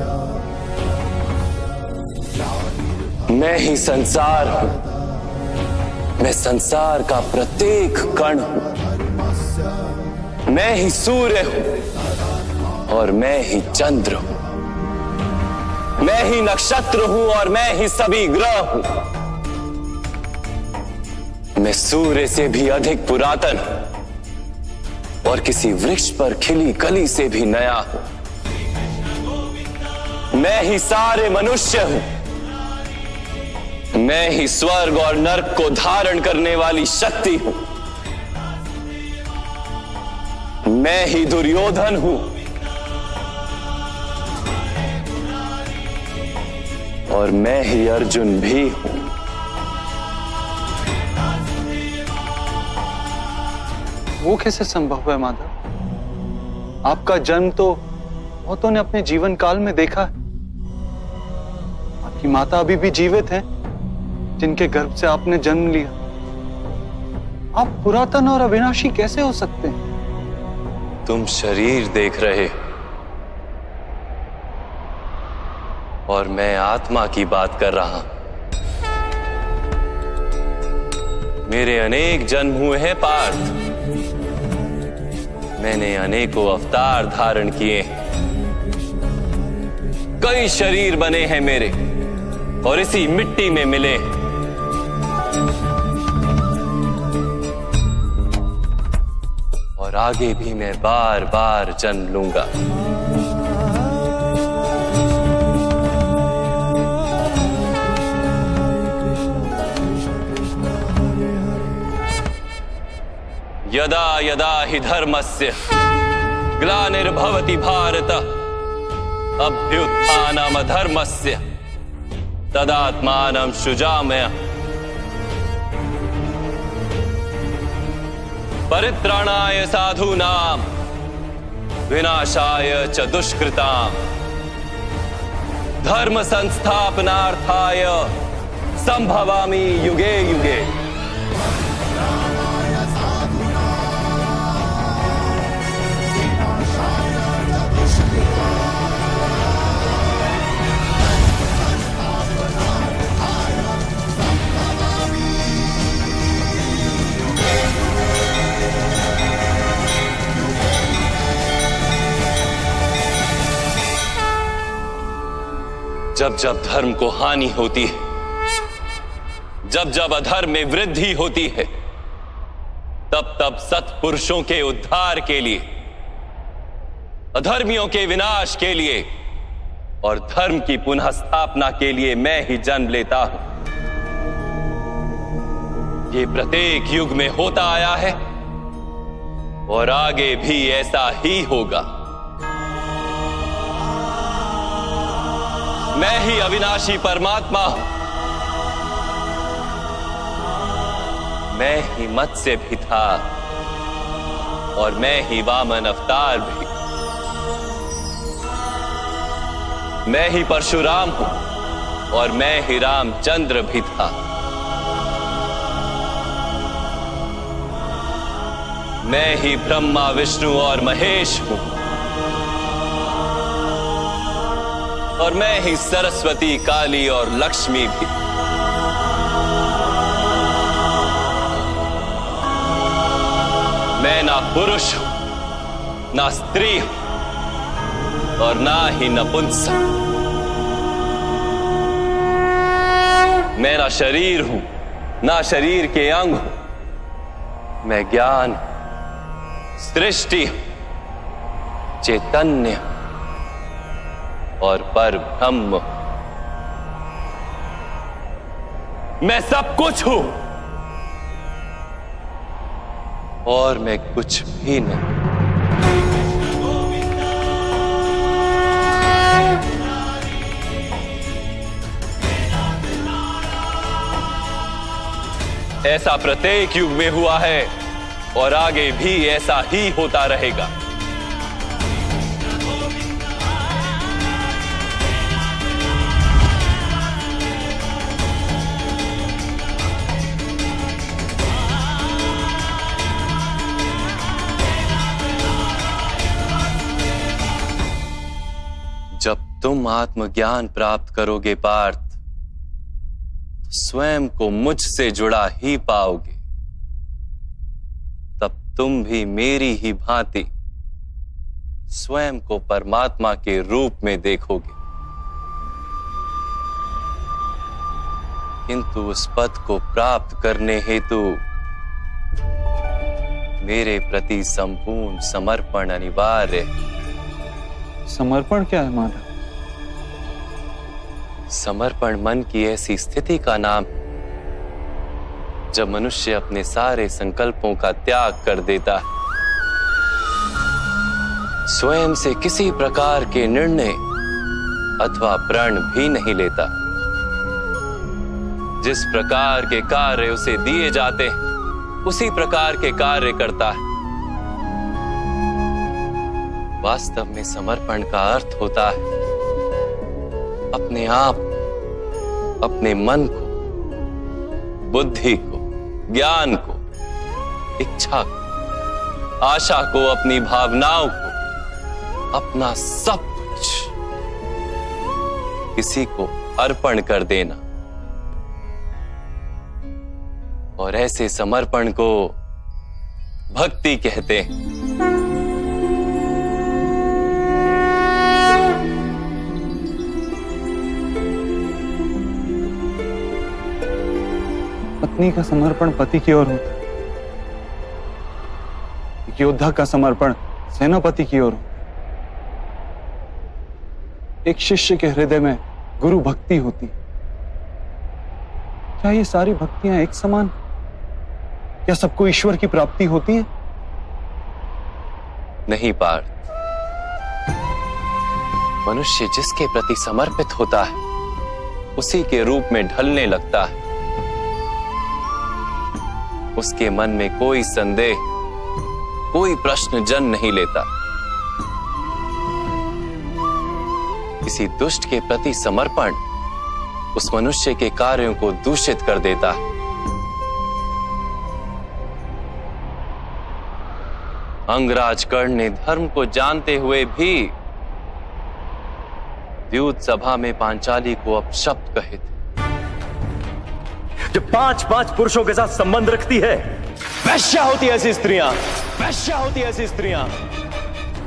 Speaker 1: मैं ही संसार हूं। मैं संसार का प्रत्येक कण हूं। मैं ही सूर्य हूं और मैं ही चंद्र हूं। मैं ही नक्षत्र हूं और मैं ही सभी ग्रह हूं। मैं सूर्य से भी अधिक पुरातन हूं और किसी वृक्ष पर खिली कली से भी नया हूं। मैं ही सारे मनुष्य हूं। मैं ही स्वर्ग और नरक को धारण करने वाली शक्ति हूं। मैं ही दुर्योधन हूं और मैं ही अर्जुन भी हूं।
Speaker 2: वो कैसे संभव है माधव? आपका जन्म तो बहुतों ने अपने जीवन काल में देखा है। आपकी माता अभी भी जीवित हैं, जिनके गर्भ से आपने जन्म लिया। आप पुरातन और अविनाशी कैसे हो सकते हैं?
Speaker 1: तुम शरीर देख रहे हो और मैं आत्मा की बात कर रहा हूं। मेरे अनेक जन्म हुए हैं पार्थ। मैंने अनेकों अवतार धारण किए हैं। कई शरीर बने हैं मेरे और इसी मिट्टी में मिले हैं। और आगे भी मैं बार बार जन्म लूंगा। यदा यदा हि धर्मस्य ग्लानिर्भवति भारत अभ्युत्थानमधर्मस्य तदात्मानं सृजाम्यहम्। परित्राणाय साधूनां विनाशाय च दुष्कृतां धर्म संस्थापनार्थाय संभवामि युगे युगे। जब जब धर्म को हानि होती है, जब जब अधर्म में वृद्धि होती है, तब तब सत्पुरुषों के उद्धार के लिए, अधर्मियों के विनाश के लिए और धर्म की पुनः स्थापना के लिए मैं ही जन्म लेता हूं। ये प्रत्येक युग में होता आया है और आगे भी ऐसा ही होगा। मैं ही अविनाशी परमात्मा हूं। मैं ही मत्स्य भी था और मैं ही वामन अवतार भी। मैं ही परशुराम हूं और मैं ही रामचंद्र भी था। मैं ही ब्रह्मा विष्णु और महेश हूं और मैं ही सरस्वती काली और लक्ष्मी भी। मैं ना पुरुष हूं, ना स्त्री हूं और ना ही नपुंसक। मैं ना शरीर हूं, ना शरीर के अंग हूं। मैं ज्ञान, सृष्टि, चैतन्य और पर ब्रह्म। मैं सब कुछ हूं और मैं कुछ भी नहीं। ऐसा प्रत्येक युग में हुआ है और आगे भी ऐसा ही होता रहेगा। जब तुम आत्मज्ञान प्राप्त करोगे पार्थ, तो स्वयं को मुझसे जुड़ा ही पाओगे। तब तुम भी मेरी ही भांति स्वयं को परमात्मा के रूप में देखोगे। किंतु उस पद को प्राप्त करने हेतु मेरे प्रति संपूर्ण समर्पण अनिवार्य है।
Speaker 2: समर्पण क्या है माधव?
Speaker 1: समर्पण मन की ऐसी स्थिति का नाम जब मनुष्य अपने सारे संकल्पों का त्याग कर देता है, स्वयं से किसी प्रकार के निर्णय अथवा प्रण भी नहीं लेता। जिस प्रकार के कार्य उसे दिए जाते हैं उसी प्रकार के कार्य करता है। वास्तव में समर्पण का अर्थ होता है अपने आप, अपने मन को, बुद्धि को, ज्ञान को, इच्छा को, आशा को, अपनी भावनाओं को, अपना सब कुछ किसी को अर्पण कर देना। और ऐसे समर्पण को भक्ति कहते हैं।
Speaker 2: पत्नी का समर्पण पति की ओर होता है, एक योद्धा का समर्पण सेनापति की ओर होता है। एक शिष्य के हृदय में गुरु भक्ति होती है। क्या ये सारी भक्तियां एक समान? क्या सबको ईश्वर की प्राप्ति होती है?
Speaker 1: नहीं पार्थ, मनुष्य जिसके प्रति समर्पित होता है उसी के रूप में ढलने लगता है। उसके मन में कोई संदेह, कोई प्रश्न जन्म नहीं लेता। किसी दुष्ट के प्रति समर्पण उस मनुष्य के कार्यों को दूषित कर देता है। अंगराज कर्ण ने धर्म को जानते हुए भी द्यूत सभा में पांचाली को अपशब्द कहे थे।
Speaker 4: जो 5-5 पुरुषों के साथ संबंध रखती है, वैश्या होती है ऐसी स्त्रियां, वैश्या होती है ऐसी स्त्रियां।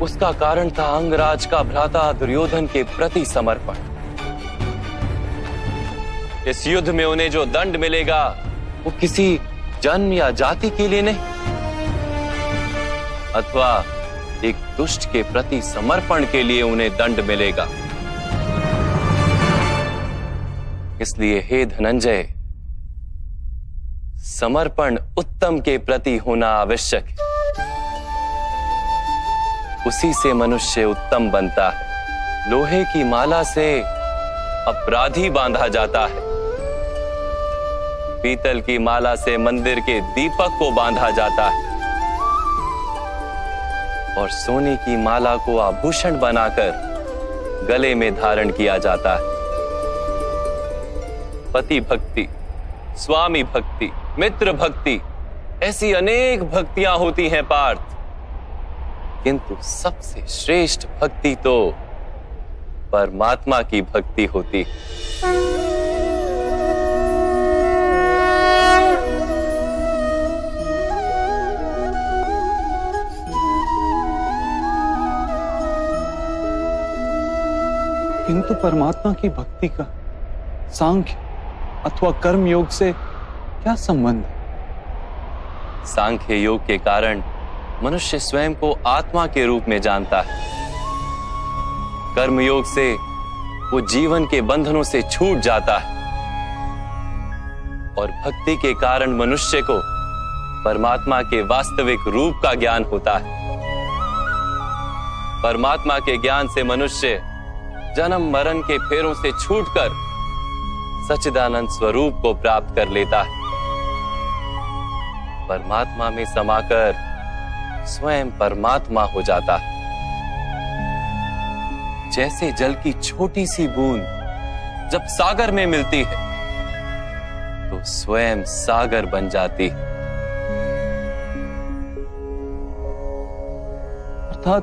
Speaker 1: उसका कारण था अंगराज का भ्राता दुर्योधन के प्रति समर्पण। इस युद्ध में उन्हें जो दंड मिलेगा वो किसी जन्म या जाति के लिए नहीं, अथवा एक दुष्ट के प्रति समर्पण के लिए उन्हें दंड मिलेगा। इसलिए हे धनंजय, समर्पण उत्तम के प्रति होना आवश्यक है। उसी से मनुष्य उत्तम बनता है। लोहे की माला से अपराधी बांधा जाता है, पीतल की माला से मंदिर के दीपक को बांधा जाता है, और सोने की माला को आभूषण बनाकर गले में धारण किया जाता है। पति भक्ति, स्वामी भक्ति, मित्र भक्ति, ऐसी अनेक भक्तियां होती हैं पार्थ, किंतु सबसे श्रेष्ठ भक्ति तो परमात्मा की भक्ति होती है।
Speaker 2: किंतु परमात्मा की भक्ति का सांख्य अथवा कर्म योग से क्या संबंध है?
Speaker 1: सांख्य योग के कारण मनुष्य स्वयं को आत्मा के रूप में जानता है। कर्म योग से वो जीवन के बंधनों से छूट जाता है, और भक्ति के कारण मनुष्य को परमात्मा के वास्तविक रूप का ज्ञान होता है। परमात्मा के ज्ञान से मनुष्य जन्म मरण के फेरों से छूटकर सच्चिदानंद स्वरूप को प्राप्त कर लेता है। परमात्मा में समाकर स्वयं परमात्मा हो जाता है। जैसे जल की छोटी सी बूंद जब सागर में मिलती है तो स्वयं सागर बन जाती है।
Speaker 2: अर्थात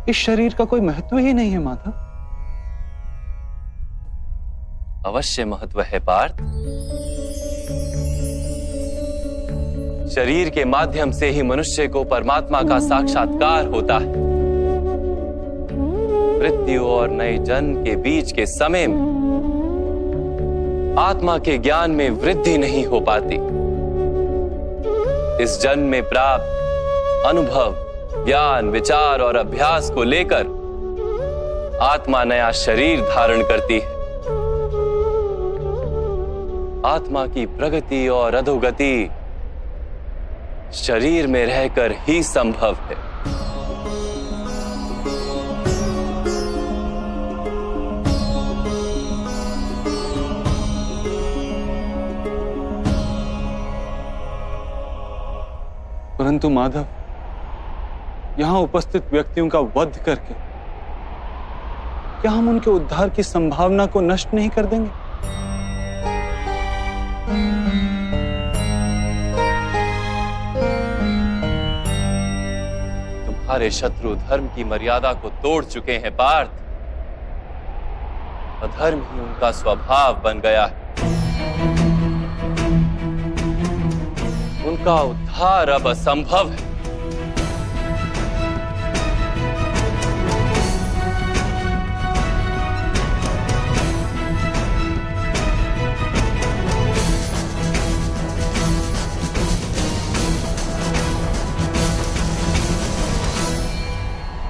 Speaker 2: इस शरीर का कोई महत्व ही नहीं है माधव।
Speaker 1: अवश्य महत्व है पार्थ। शरीर के माध्यम से ही मनुष्य को परमात्मा का साक्षात्कार होता है। मृत्यु और नए जन्म के बीच के समय में आत्मा के ज्ञान में वृद्धि नहीं हो पाती। इस जन्म में प्राप्त अनुभव, ज्ञान, विचार और अभ्यास को लेकर आत्मा नया शरीर धारण करती है। आत्मा की प्रगति और अधोगति शरीर में रहकर ही संभव है।
Speaker 2: परंतु माधव, यहां उपस्थित व्यक्तियों का वध करके क्या हम उनके उद्धार की संभावना को नष्ट नहीं कर देंगे?
Speaker 1: तुम्हारे शत्रु धर्म की मर्यादा को तोड़ चुके हैं पार्थ। अधर्म ही उनका स्वभाव बन गया है। उनका उद्धार अब असंभव है।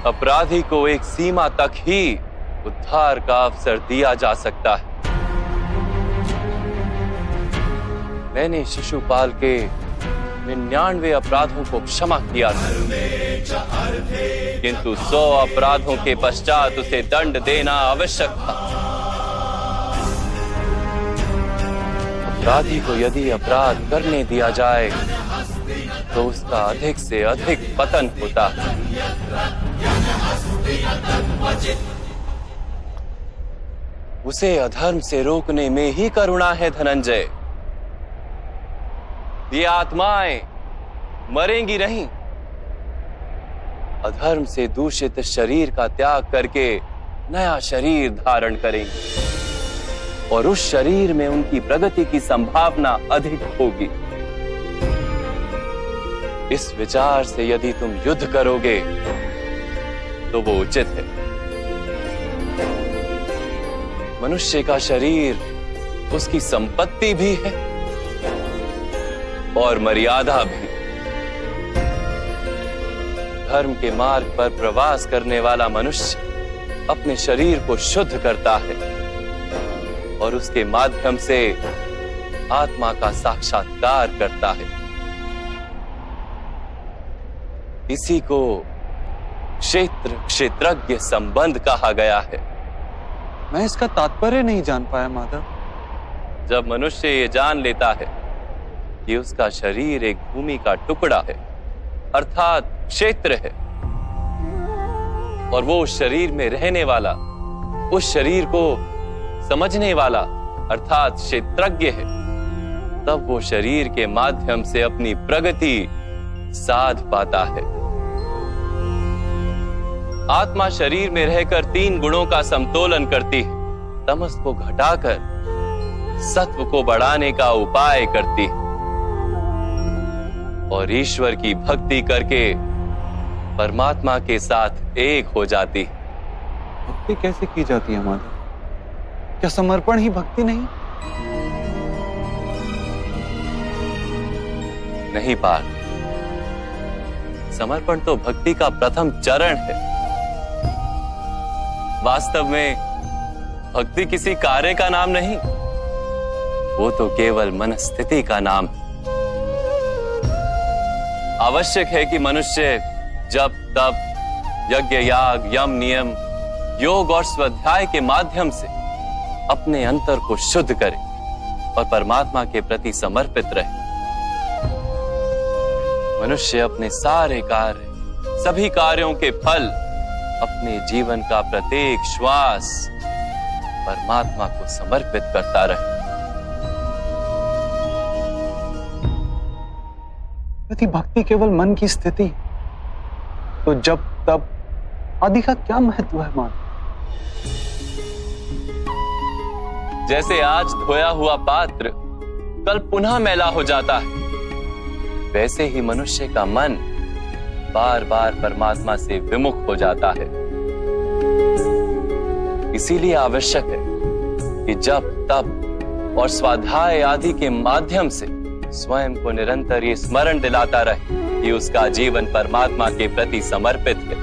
Speaker 1: अपराधी को एक सीमा तक ही उद्धार का अवसर दिया जा सकता है। मैंने शिशुपाल के 99 अपराधों को क्षमा किया था, किंतु 100 अपराधों के पश्चात उसे दंड देना आवश्यक था। अपराधी को यदि अपराध करने दिया जाए तो उसका अधिक से अधिक पतन होता है। उसे अधर्म से रोकने में ही करुणा है धनंजय। ये आत्माएं मरेंगी नहीं, अधर्म से दूषित शरीर का त्याग करके नया शरीर धारण करेंगी और उस शरीर में उनकी प्रगति की संभावना अधिक होगी। इस विचार से यदि तुम युद्ध करोगे तो वो उचित है। मनुष्य का शरीर उसकी संपत्ति भी है और मर्यादा भी। धर्म के मार्ग पर प्रवास करने वाला मनुष्य अपने शरीर को शुद्ध करता है और उसके माध्यम से आत्मा का साक्षात्कार करता है। इसी को क्षेत्र क्षेत्रज्ञ संबंध कहा गया है।
Speaker 2: मैं इसका तात्पर्य नहीं जान पाया माधव।
Speaker 1: जब मनुष्य ये जान लेता है कि उसका शरीर एक भूमि का टुकड़ा है, अर्थात क्षेत्र है, और वो उस शरीर में रहने वाला, उस शरीर को समझने वाला अर्थात क्षेत्रज्ञ है, तब वो शरीर के माध्यम से अपनी प्रगति साध पाता है। आत्मा शरीर में रहकर 3 गुणों का समतोलन करती है। तमस को घटाकर सत्व को बढ़ाने का उपाय करती है और ईश्वर की भक्ति करके परमात्मा के साथ एक हो जाती है।
Speaker 2: भक्ति कैसे की जाती है माधव? क्या समर्पण ही भक्ति नहीं?
Speaker 1: नहीं पार्थ, समर्पण तो भक्ति का प्रथम चरण है। वास्तव में भक्ति किसी कार्य का नाम नहीं, वो तो केवल मनस्थिति का नाम है। आवश्यक है कि मनुष्य जप तप यज्ञ याग यम नियम योग और स्वाध्याय के माध्यम से अपने अंतर को शुद्ध करे और परमात्मा के प्रति समर्पित रहे। मनुष्य अपने सारे कार्य, सभी कार्यों के फल, अपने जीवन का प्रत्येक श्वास परमात्मा को समर्पित करता रहे।
Speaker 2: यदि भक्ति केवल मन की स्थिति तो जब तब आदि का क्या महत्व है मान?
Speaker 1: जैसे आज धोया हुआ पात्र कल पुनः मैला हो जाता है, वैसे ही मनुष्य का मन बार बार परमात्मा से विमुख हो जाता है। इसीलिए आवश्यक है कि जब तप और स्वाध्याय आदि के माध्यम से स्वयं को निरंतर ये स्मरण दिलाता रहे कि उसका जीवन परमात्मा के प्रति समर्पित है।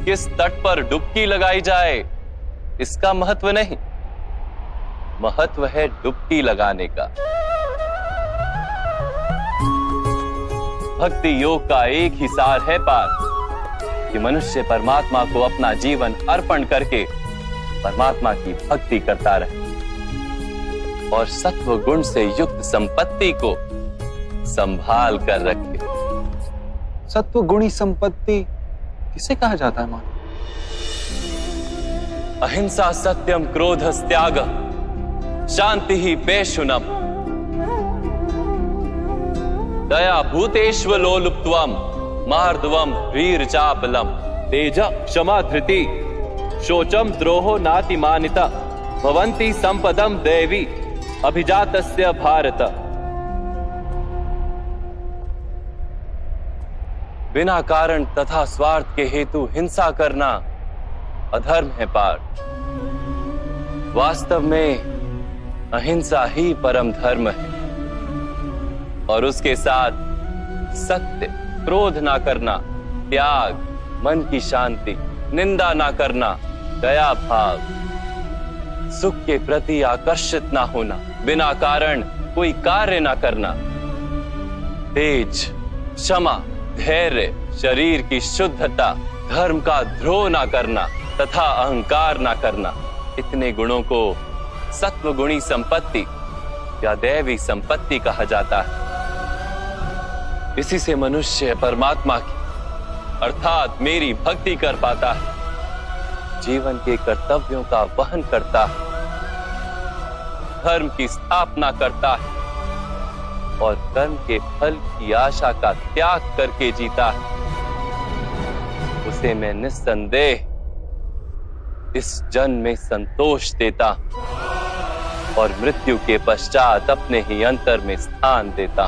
Speaker 1: किस तट पर डुबकी लगाई जाए इसका महत्व नहीं, महत्व है डुबकी लगाने का। भक्ति योग का एक ही सार है पार्थ कि मनुष्य परमात्मा को अपना जीवन अर्पण करके परमात्मा की भक्ति करता रहे और सत्व गुण से युक्त संपत्ति को संभाल कर रखे।
Speaker 2: सत्व गुणी संपत्ति किसे कहा जाता है मान?
Speaker 1: अहिंसा सत्यम क्रोध त्याग शांति ही पेशुनम दया भूतेष्व लोलुप्त्वम मार्दवम वीर चापलम तेज क्षमा धृति शोचम द्रोहो नातिमानिता भवन्ति संपदम देवी अभिजातस्य भारत। बिना कारण तथा स्वार्थ के हेतु हिंसा करना अधर्म है पार्थ। वास्तव में अहिंसा ही परम धर्म है और उसके साथ सत्य, क्रोध ना करना, त्याग, मन की शांति, निंदा ना करना, दया भाव, सुख के प्रति आकर्षित ना होना, बिना कारण कोई कार्य ना करना, तेज, क्षमा, धैर्य, शरीर की शुद्धता, धर्म का द्रोह ना करना तथा अहंकार ना करना, इतने गुणों को सत्वगुणी संपत्ति या दैवी संपत्ति कहा जाता है। इसी से मनुष्य परमात्मा की अर्थात मेरी भक्ति कर पाता है, जीवन के कर्तव्यों का वहन करता है, धर्म की स्थापना करता है और कर्म के फल की आशा का त्याग करके जीता है। उसे मैं निस्संदेह इस जन्म में संतोष देता और मृत्यु के पश्चात अपने ही अंतर में स्थान देता।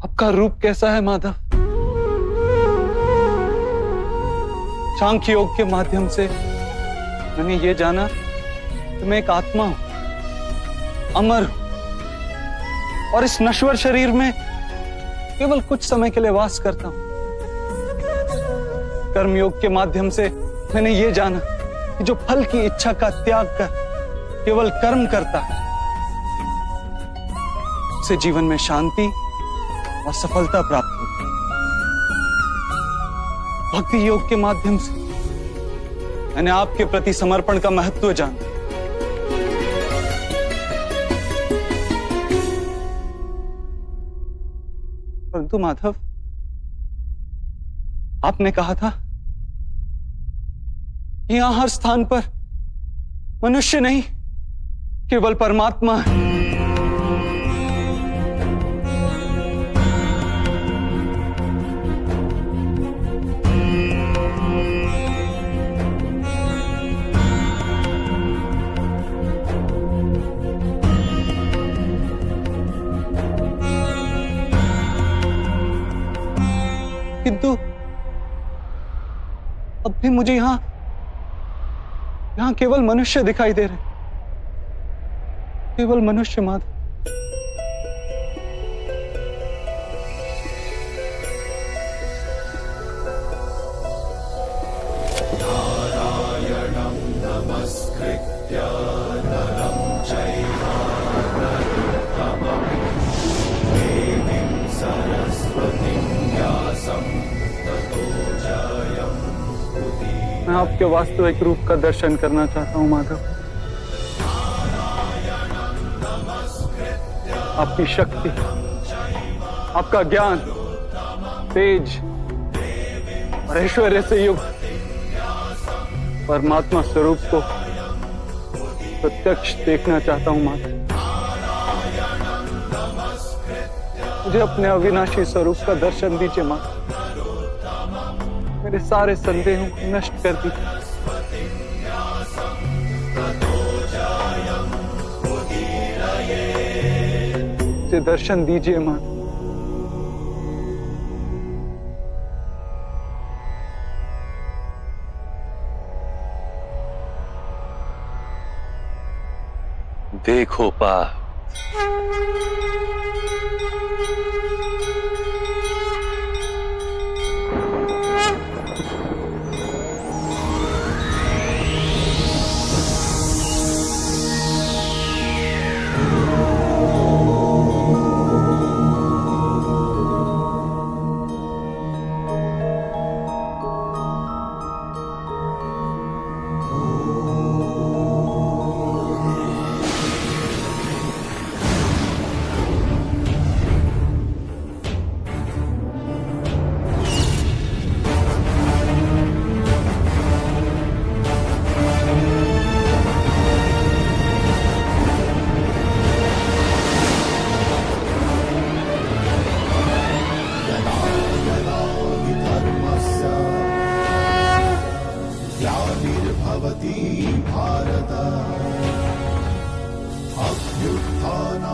Speaker 2: आपका रूप कैसा है माधव? सांख्य योग के माध्यम से मैंने ये जाना कि मैं एक आत्मा हूं, अमर हूं और इस नश्वर शरीर में केवल कुछ समय के लिए वास करता हूं। कर्मयोग के माध्यम से मैंने ये जाना कि जो फल की इच्छा का त्याग कर केवल कर्म करता है, उसे जीवन में शांति और सफलता प्राप्त होती है। भक्ति योग के माध्यम से मैंने आपके प्रति समर्पण का महत्व जाना। परंतु माधव, आपने कहा था कि यहां हर स्थान पर मनुष्य नहीं केवल परमात्मा है। किंतु अब भी मुझे यहां केवल मनुष्य दिखाई दे रहे, केवल मनुष्य माधव।
Speaker 3: नारायणं नमस्कृत्य नरं चैव नरोत्तमं देवीं सरस्वतीं व्यासं ततो जयमुदीरये।
Speaker 2: मैं आपके वास्तविक रूप का दर्शन करना चाहता हूं माधव। आपकी शक्ति, आपका ज्ञान, तेज और ऐश्वर्य से युक्त परमात्मा स्वरूप को प्रत्यक्ष देखना चाहता हूं माधव। मुझे अपने अविनाशी स्वरूप का दर्शन दीजिए माधव। मेरे सारे संदेहों को नष्ट कर दीजिए। मुझे दर्शन दीजिए माधव।
Speaker 1: देखो पा
Speaker 3: ग्लानिर्भवति भारत अभ्युत्थानमधर्मस्य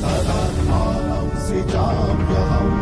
Speaker 3: तदात्मानं सृजाम्यहम्।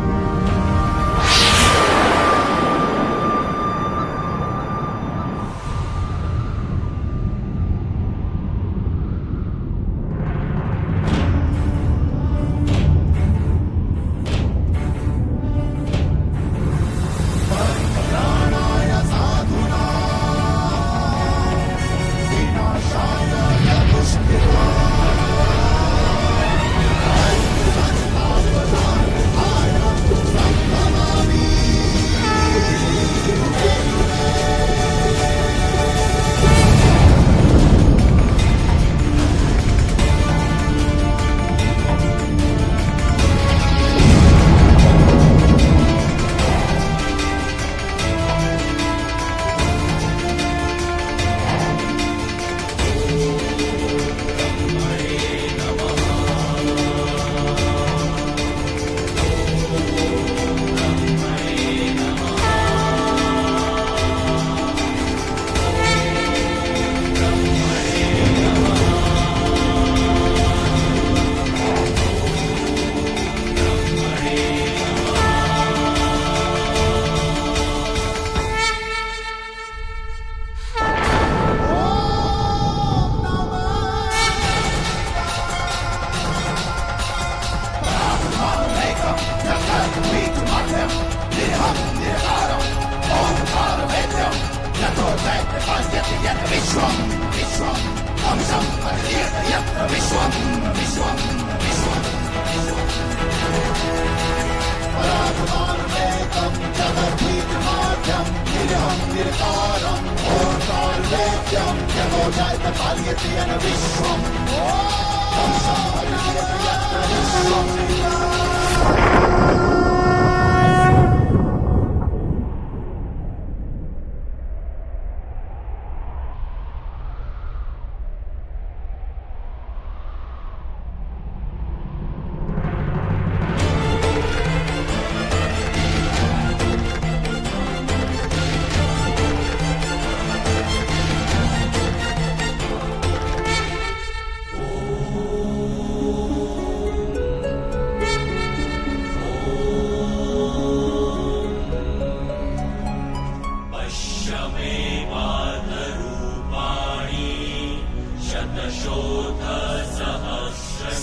Speaker 3: सत्यम यतो जायत पालयति अन विश्वम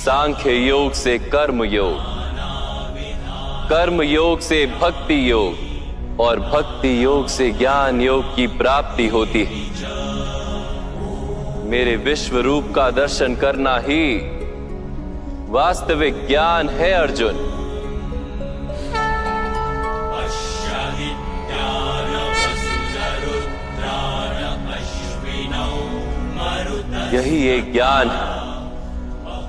Speaker 1: सांख्य योग से कर्म योग, कर्म योग से भक्ति योग और भक्ति योग से ज्ञान योग की प्राप्ति होती है। मेरे विश्व रूप का दर्शन करना ही वास्तविक ज्ञान है अर्जुन। यही एक ज्ञान है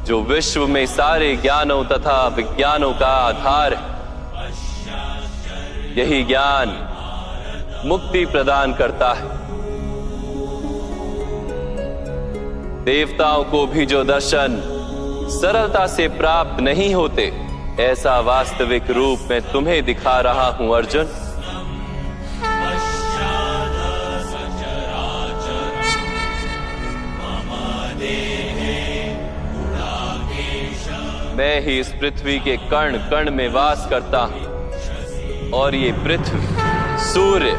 Speaker 1: जो विश्व में सारे ज्ञानों तथा विज्ञानों का आधार है। यही ज्ञान मुक्ति प्रदान करता है। देवताओं को भी जो दर्शन सरलता से प्राप्त नहीं होते, ऐसा वास्तविक रूप में तुम्हें दिखा रहा हूं अर्जुन। मैं ही इस पृथ्वी के कण कण में वास करता हूं और ये पृथ्वी, सूर्य,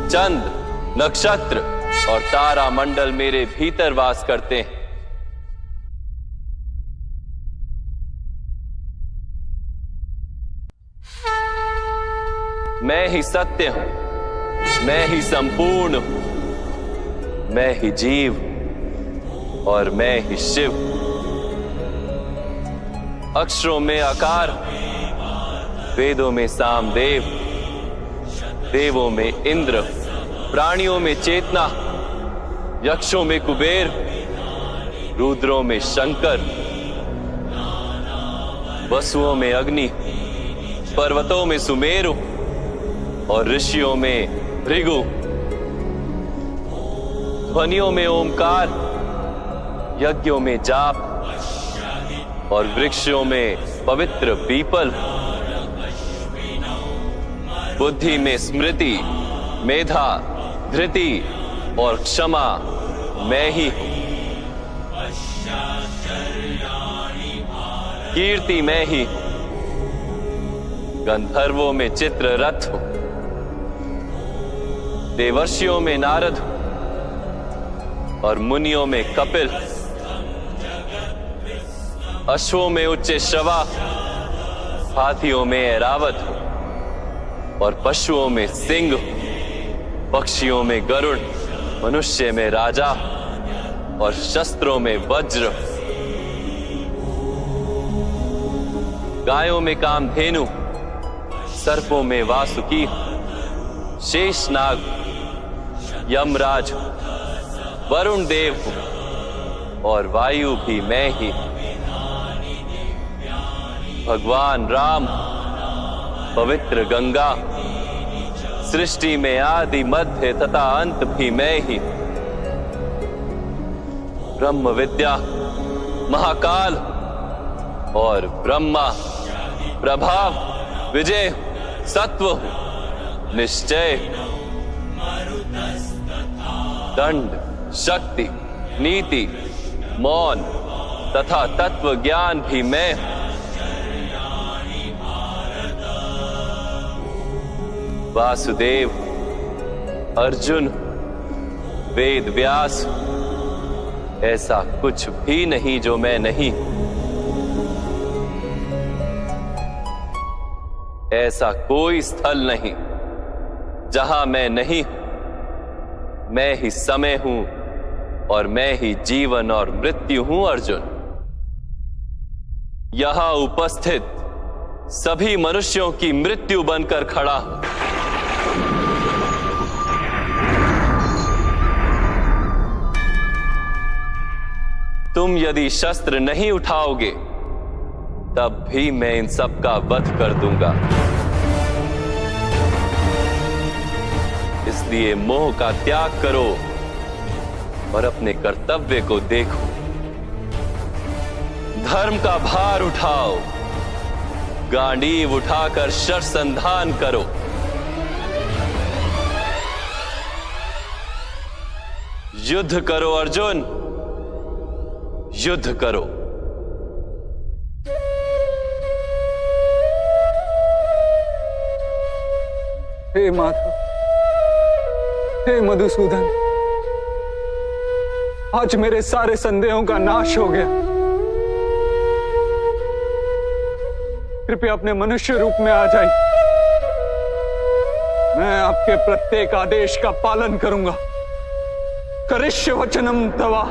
Speaker 1: चंद्र, नक्षत्र और तारा मंडल मेरे भीतर वास करते हैं। मैं ही सत्य हूं, मैं ही संपूर्ण हूं, मैं ही जीव और मैं ही शिव। अक्षरों में आकार, वेदों में सामदेव, देवों में इंद्र, प्राणियों में चेतना, यक्षों में कुबेर, रुद्रों में शंकर, वसुओं में अग्नि, पर्वतों में सुमेरु और ऋषियों में भृगु, ध्वनियों में ओमकार, यज्ञों में जाप और वृक्षों में पवित्र पीपल, बुद्धि में स्मृति, मेधा, धृति और क्षमा मैं ही हूं। कीर्ति मैं ही हूं। गंधर्वों में चित्ररथ हूं, देवर्षियों में नारद हूं और मुनियों में कपिल, अश्वों में उच्च श्रवा, हाथियों में ऐरावत और पशुओं में सिंह, पक्षियों में गरुड़, मनुष्य में राजा और शस्त्रों में वज्र, गायों में कामधेनु, सर्पों में वासुकी, शेषनाग, यमराज, वरुण देव और वायु भी मैं ही। भगवान राम, पवित्र गंगा, सृष्टि में आदि मध्य तथा अंत भी मैं ही। ब्रह्म विद्या, महाकाल और ब्रह्मा, प्रभाव, विजय, सत्व, निश्चय, दंड, शक्ति, नीति, मौन तथा तत्व ज्ञान भी मैं हूं। वासुदेव, अर्जुन, वेद व्यास, ऐसा कुछ भी नहीं जो मैं नहीं। ऐसा कोई स्थल नहीं जहां मैं नहीं हूं। मैं ही समय हूं और मैं ही जीवन और मृत्यु हूं अर्जुन। यहां उपस्थित सभी मनुष्यों की मृत्यु बनकर खड़ा हूं। तुम यदि शस्त्र नहीं उठाओगे तब भी मैं इन सब का वध कर दूंगा। इसलिए मोह का त्याग करो और अपने कर्तव्य को देखो। धर्म का भार उठाओ, गांडीव उठाकर शरसंधान करो। युद्ध करो अर्जुन, युद्ध करो।
Speaker 2: हे माधव, हे मधुसूदन, आज मेरे सारे संदेहों का नाश हो गया। कृपया अपने मनुष्य रूप में आ जाइए। मैं आपके प्रत्येक आदेश का पालन करूंगा। करिष्य वचनम तवा।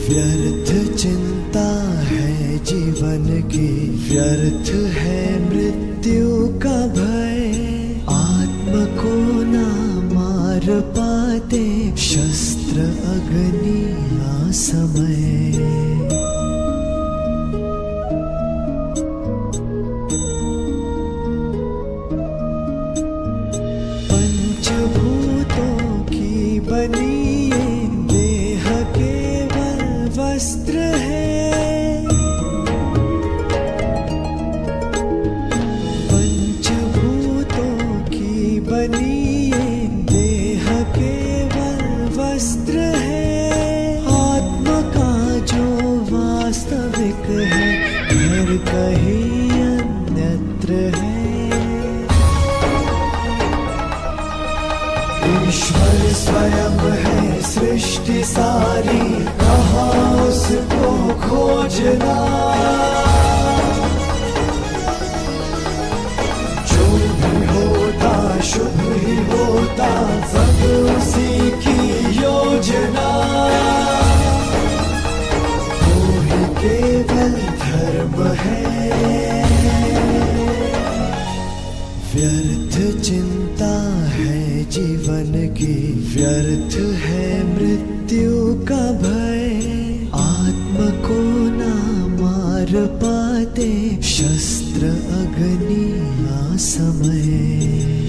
Speaker 5: व्यर्थ चिंता है जीवन की, व्यर्थ है मृत्यु का भय। आत्म को ना मार पाते शस्त्र अग्नि असमय। पंचभूतों की बनी वस्त्र है, पंचभूतों की बनी ये देह केवल वस्त्र है। आत्मा का जो वास्तविक है घर कहीं अन्यत्र है। ईश्वर स्वयं है सृष्टि सारी, कहाँ उसको खोजना। जो भी होता शुभ ही होता, सब उसी की योजना। वो ही केवल धर्म है। व्यर्थ चिंता है जीवन की, व्यर्थ है मृत्यु का भय। आत्म को ना मार पाते शस्त्र अग्नि असमय।